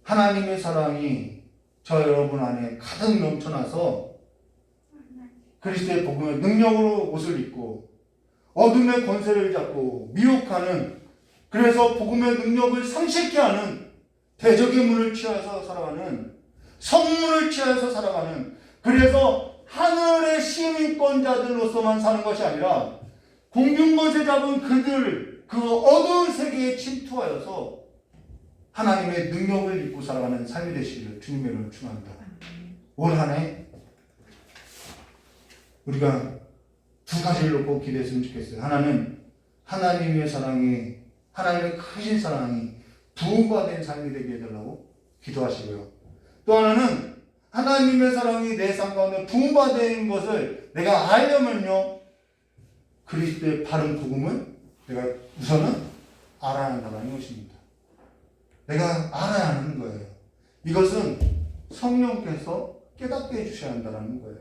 하나님의 사랑이 저 여러분 안에 가득 넘쳐나서 그리스도의 복음의 능력으로 옷을 입고 어둠의 권세를 잡고 미혹하는, 그래서 복음의 능력을 상실케 하는 대적의 문을 취해서 살아가는, 성문을 취해서 살아가는, 그래서 하늘의 시민권자들로서만 사는 것이 아니라 공중권세 잡은 그들, 그 어두운 세계에 침투하여서 하나님의 능력을 입고 살아가는 삶이 되시기를 주님의 이름으로 축원합니다. 올 한 해 우리가 두 가지를 놓고 기도했으면 좋겠어요. 하나는 하나님의 사랑이, 하나님의 크신 사랑이 부흥받은 삶이 되게 해달라고 기도하시고요. 또 하나는 하나님의 사랑이 내 삶 가운데 부흥받은 것을 내가 알려면요 그리스도의 바른 복음을 내가 우선은 알아야 한다는 것입니다. 내가 알아야 하는 거예요. 이것은 성령께서 깨닫게 해주셔야 한다는 거예요.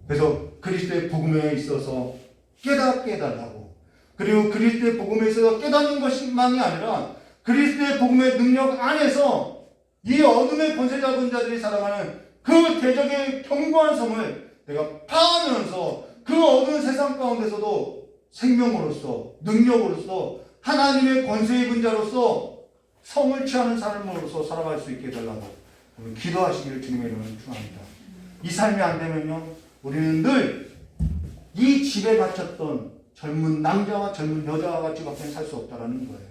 그래서 그리스도의 복음에 있어서 깨닫게 해달라고, 그리고 그리스도의 복음에 있어서 깨닫는 것만이 아니라 그리스도의 복음의 능력 안에서 이 어둠의 권세 잡은 자들이 살아가는 그 대적의 견고한 성을 내가 파하면서 그 어두운 세상 가운데서도 생명으로서, 능력으로서, 하나님의 권세 입은 자로서 성을 취하는 삶으로서 살아갈 수 있게 해달라고 기도하시기를 주님의 이름으로 축원합니다. 이 삶이 안 되면요 우리는 늘 이 집에 갇혔던 젊은 남자와 젊은 여자와 같이 밖에 살 수 없다는 거예요.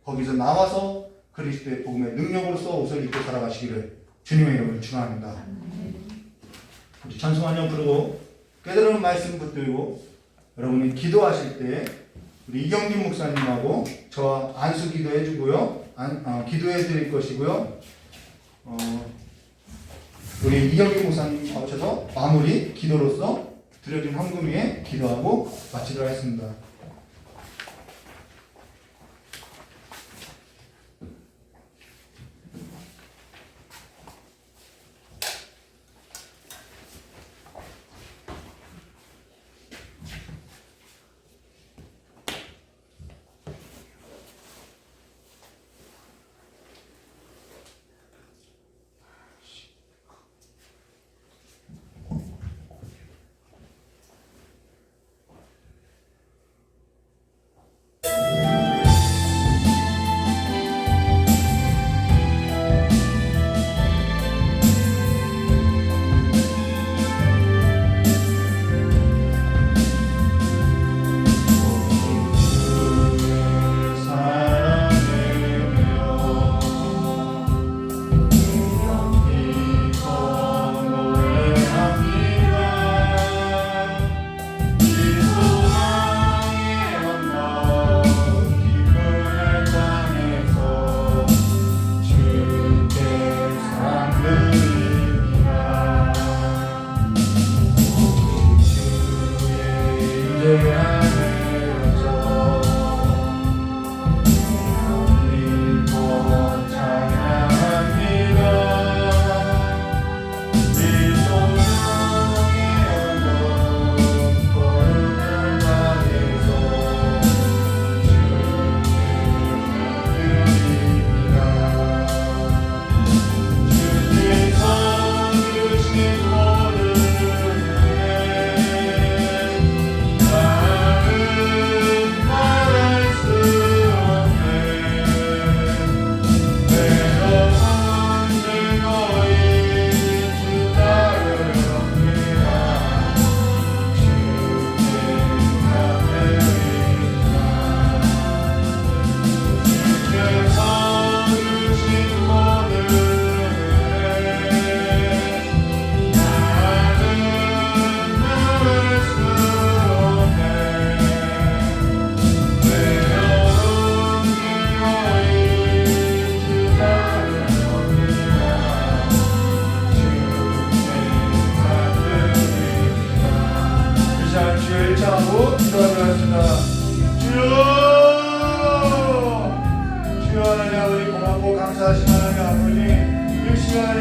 거기서 나와서 그리스도의 복음의 능력으로서 옷을 입고 살아가시기를 주님의 이름으로 축원합니다. 우리 찬송 한번 부르고 깨달은 말씀 붙들고 여러분이 기도하실 때 우리 이경진 목사님하고 저와 안수 기도해 주고요. 기도해 드릴 것이고요. 우리 이경진 목사님 오셔서 마무리 기도로서 드려진 헌금 위에 기도하고 마치도록 하겠습니다.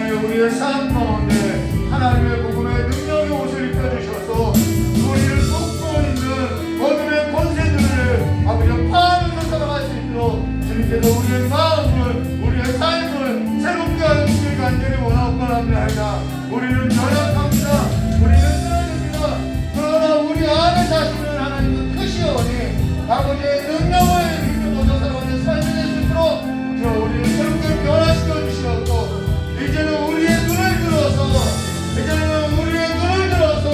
하나님 우리의 삶 가운데 하나님의 복음의 능력의 옷을 입혀주셔서 우리를 쏟고 있는 어둠의 권세들을 아버지 파하면서 살아갈 수 있도록 주님께서 우리의 마음을 우리의 삶을 새롭게 하는 주를 간절히 원하옵나이다. 우리는 연약합니다. 우리는 쓰러집니다. 그러나 우리 안에 자신은 하나님은 크시오니 아버지의 능력을 믿음으로 살아가는 삶이 될 수 있도록 주여 우리를 새롭게 변화시켜 주시옵고 이제는 우리의 눈을 들어서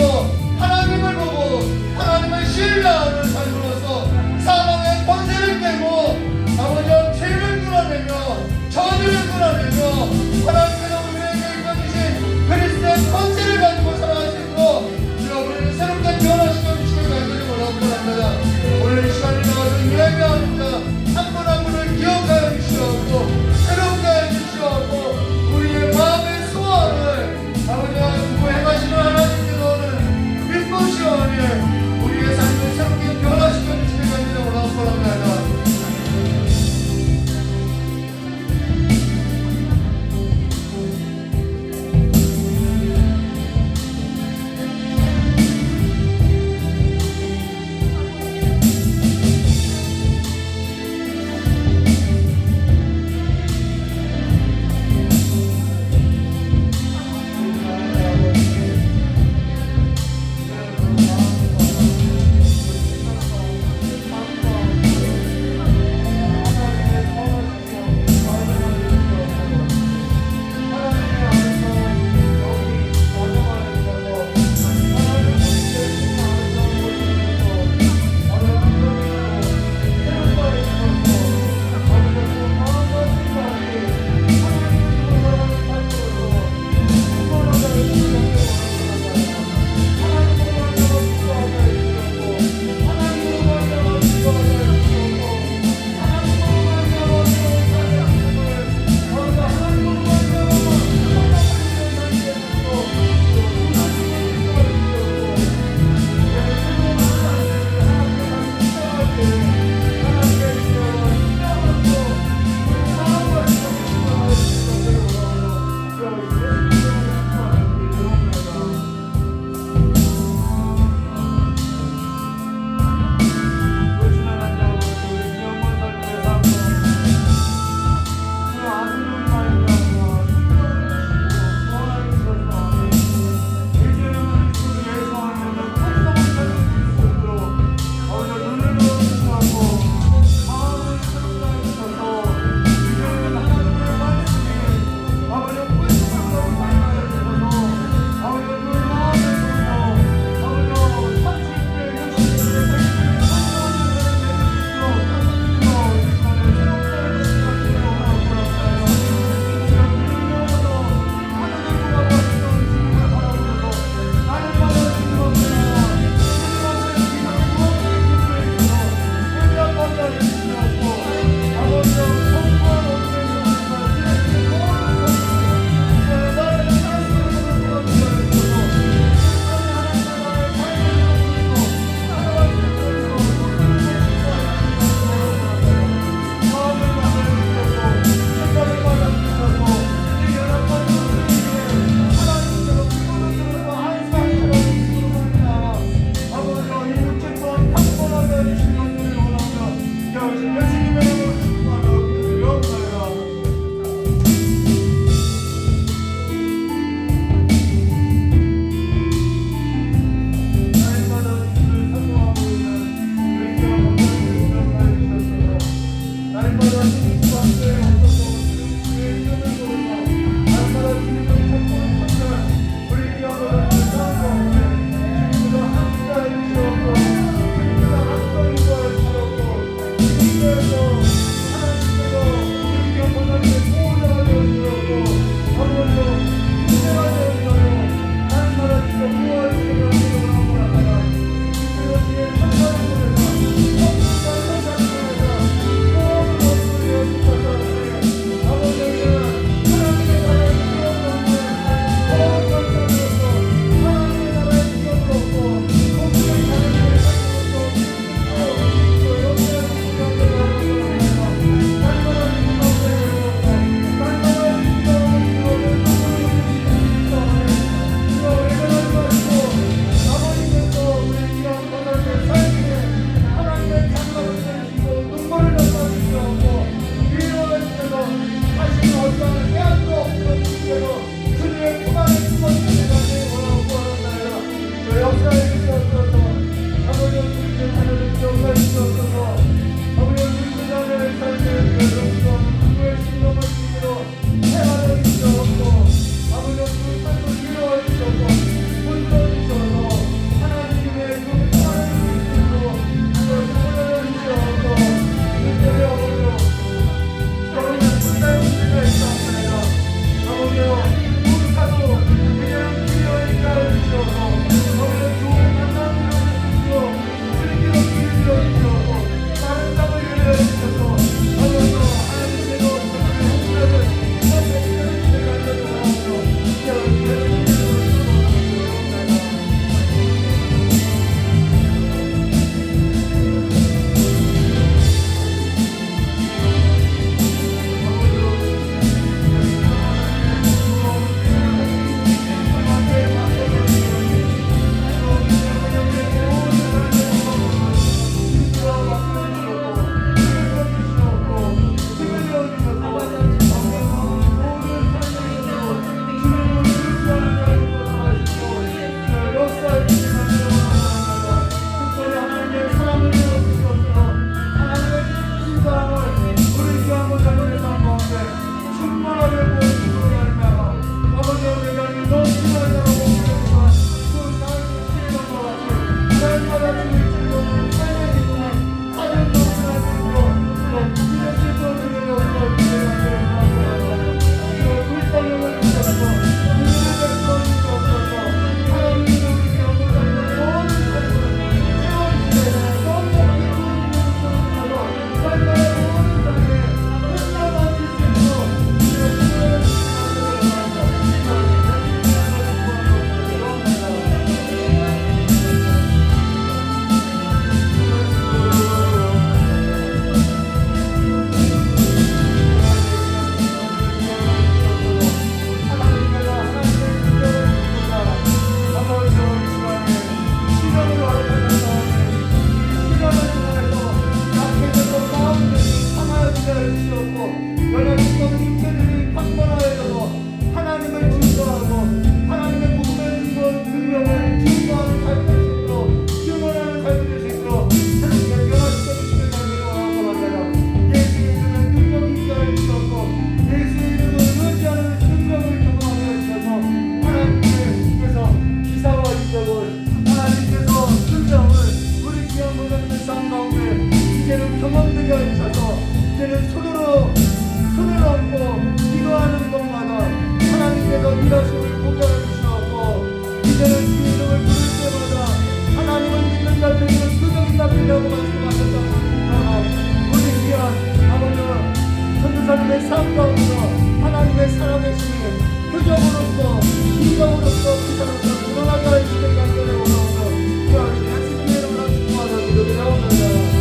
하나님을 보고 하나님을 신뢰하는 삶으로서 사망의 권세를 깨고 아버지와 죄를 끊어내며 저주를 끊어내며 하나님께서 우리에게 입혀주신 그리스도의 권세를 한가운데서 하나님의 살아계심이 표적으로서 기적으로서 기사로서 드러나게 하시는 간절히 원하오며 그 아버지 예수님의 이름으로 축복하며 기도드려옵나이다.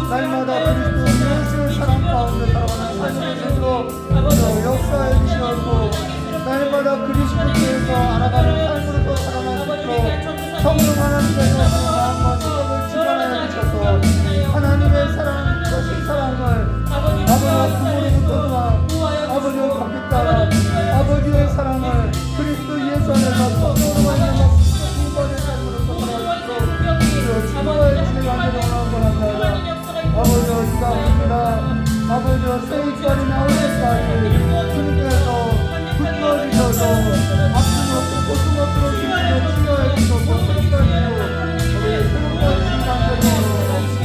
날마다 그리스도 예수의 사랑 가운데 살아가는 삶의 삶으로 역사해 주시옵고 날마다 그리스도께서 알아가는 삶으로 살아가는 성령 하나님의 마음과 생각을 주관하여 주셔서 하나님의 사랑 그 사랑을 아버지와 부모로부터 아버지와 같이 따라 아버지의 사랑을 그리스도 예수 안에서 성령으로 말미암아 구원의 삶으로 살아가시고 주님의 진행하기를 원합니다. 아버지와 기도합니다. 아버지와 세입자리 나올 때까지 주님께서 붙들어주셔서 아픔 없고 고통 없도록 주님의 치료해 주셔서 끝까지 우리 새롭게 하신 간절히 같이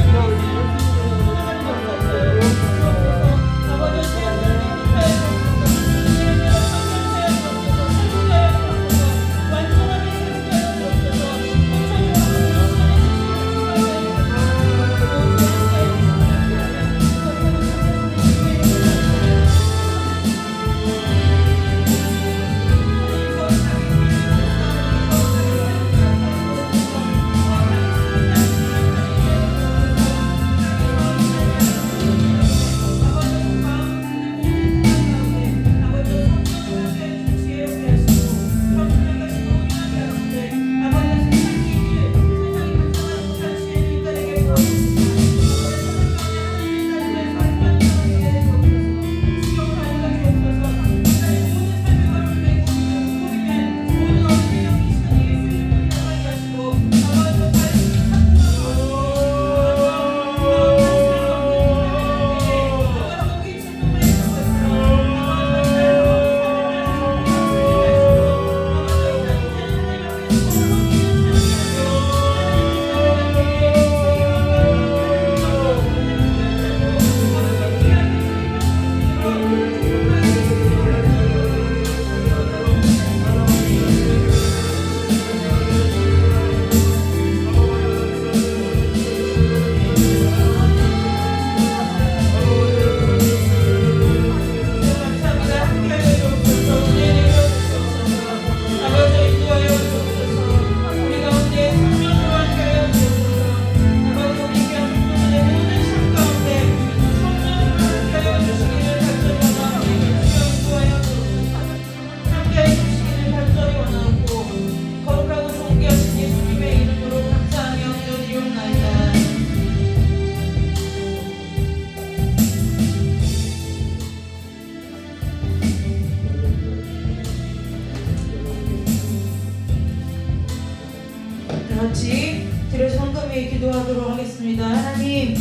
들어서 헌금에 기도하도록 하겠습니다. 하나님,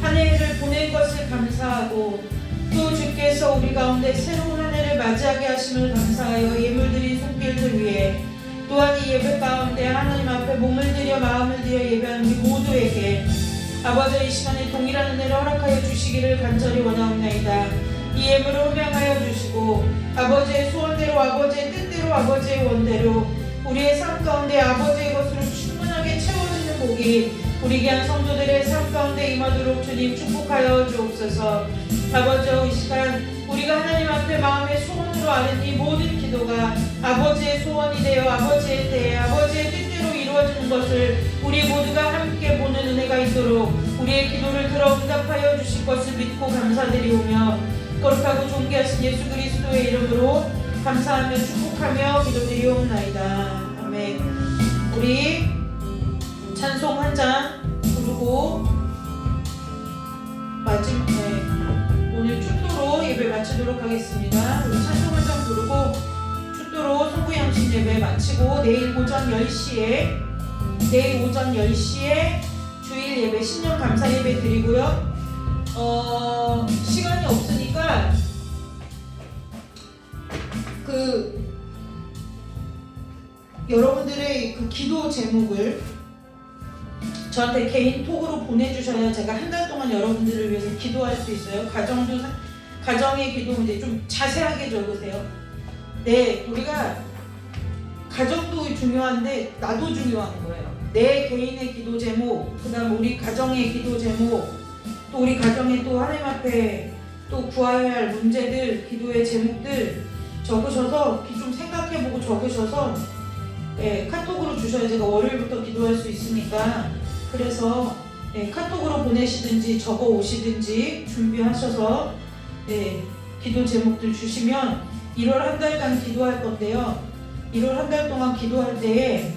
한 해를 보낸 것을 감사하고 또 주께서 우리 가운데 새로운 한 해를 맞이하게 하심을 감사하여 예물드린 손길들 위해 또한 이 예배 가운데 하나님 앞에 몸을 들여 마음을 들여 예배하는 우리 모두에게 아버지 이 시간에 동일한 은혜를 허락하여 주시기를 간절히 원하옵나이다. 이 예물을 흠양하여 주시고 아버지의 소원대로 아버지의 뜻대로 아버지의 원대로 우리의 삶 가운데 아버지의 것으로 충분하게 채워지는 복이 우리 귀한 성도들의 삶 가운데 임하도록 주님 축복하여 주옵소서. 아버지 이 시간 우리가 하나님 앞에 마음의 소원으로 아는 이 모든 기도가 아버지의 소원이 되어 아버지의 때에 아버지의 뜻대로 이루어지는 것을 우리 모두가 함께 보는 은혜가 있도록 우리의 기도를 들어 응답하여 주실 것을 믿고 감사드리오며 거룩하고 존귀하신 예수 그리스도의 이름으로 감사하며 축복하며 기도드리옵나이다. 아멘. 우리 찬송 한 장 부르고 마지막 오늘 축도로 예배 마치도록 하겠습니다. 우리 찬송 한 장 부르고 축도로 성부양신 예배 마치고 내일 오전 10시에 주일 예배 신년 감사 예배 드리고요. 시간이 없으니까 여러분들의 그 기도 제목을 저한테 개인톡으로 보내주셔야 제가 한 달 동안 여러분들을 위해서 기도할 수 있어요. 가정의 기도 문제 좀 자세하게 적으세요. 네, 우리가 가정도 중요한데 나도 중요한 거예요. 내 개인의 기도 제목, 그 다음 우리 가정의 기도 제목, 또 우리 가정에 또 하나님 앞에 또 구하여야 할 문제들, 기도의 제목들 적으셔서 좀 생각해보고 적으셔서 카톡으로 주셔야 제가 월요일부터 기도할 수 있으니까 그래서 카톡으로 보내시든지 적어 오시든지 준비하셔서 기도 제목들 주시면 1월 한 달간 기도할 건데요. 1월 한 달 동안 기도할 때에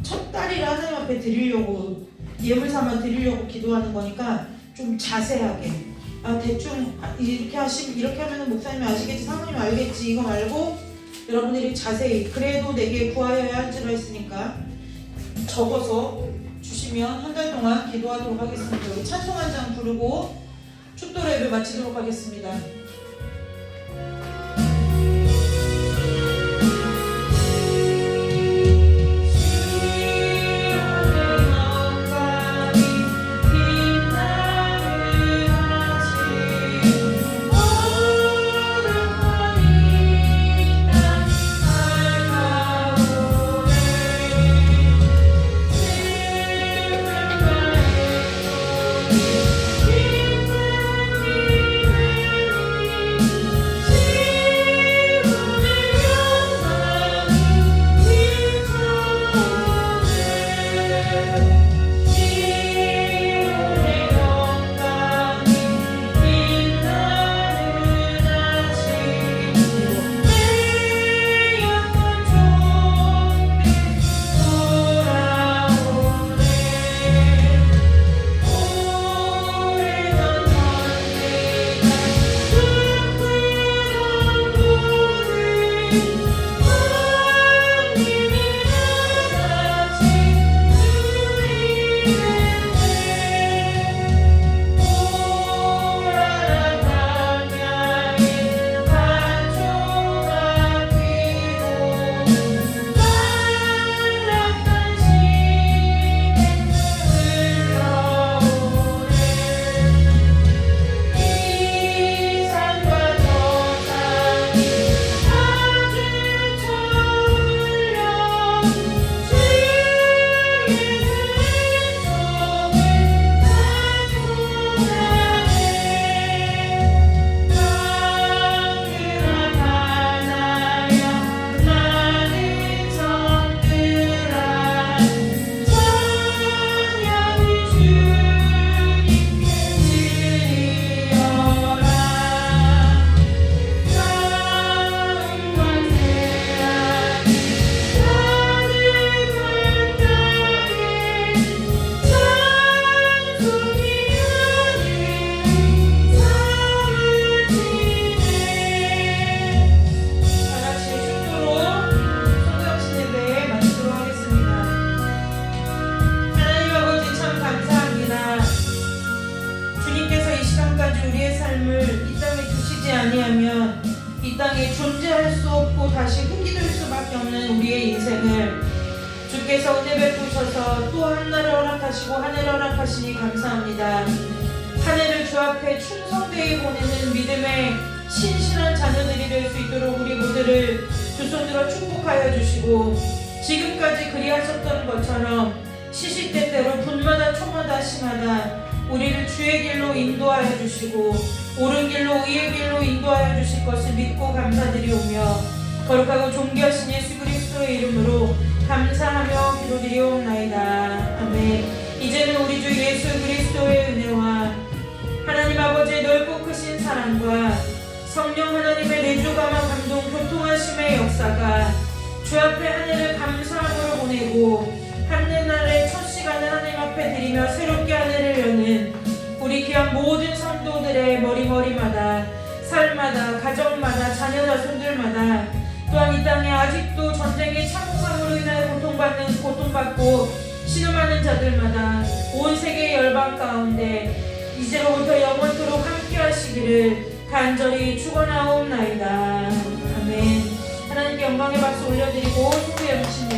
첫 달이라 하나님 앞에 드리려고 예물 삼아 드리려고 기도하는 거니까 좀 자세하게 대충 이렇게 하면 목사님이 아시겠지, 사모님 알겠지 이거 말고 여러분들이 자세히 그래도 내게 구하여야 할 줄로 했으니까 적어서 주시면 한 달 동안 기도하도록 하겠습니다. 우리 찬송 한 장 부르고 축도 예배 마치도록 하겠습니다. 이 땅에 존재할 수 없고 다시 흙이 될 수밖에 없는 우리의 인생을 주께서 은혜 베푸셔서 또 하늘을 허락하시고 하늘을 허락하시니 감사합니다. 한 해를 주 앞에 충성되이 보내는 믿음의 신실한 자녀들이 될 수 있도록 우리 모두를 두 손으로 축복하여 주시고 지금까지 그리하셨던 것처럼 시시때때로 분마다 초마다 시마다 우리를 주의 길로 인도하여 주시고 옳은 길로 의의 길로 인도하여 주실 것을 믿고 감사드리오며 거룩하고 존귀하신 예수 그리스도의 이름으로 감사하며 기도드리옵나이다. 아멘. 이제는 우리 주 예수 그리스도의 은혜와 하나님 아버지의 넓고 크신 사랑과 성령 하나님의 내주감화 감동 교통하심의 역사가 주 앞에 한 해를 감사함으로 보내고 한 해날의 첫 시간을 하나님 앞에 드리며 새롭게 한 해를 여는 우리 귀한 모든 성도들의 머리마다 삶마다 가정마다 자녀 자손들마다 또한 이 땅에 아직도 전쟁의 참혹함으로 인하여 고통받고 신음하는 자들마다 온 세계의 열방 가운데 이제로부터 영원토록 함께 하시기를 간절히 축원하옵나이다. 아멘. 하나님께 영광의 박수 올려드리고 소개 여기신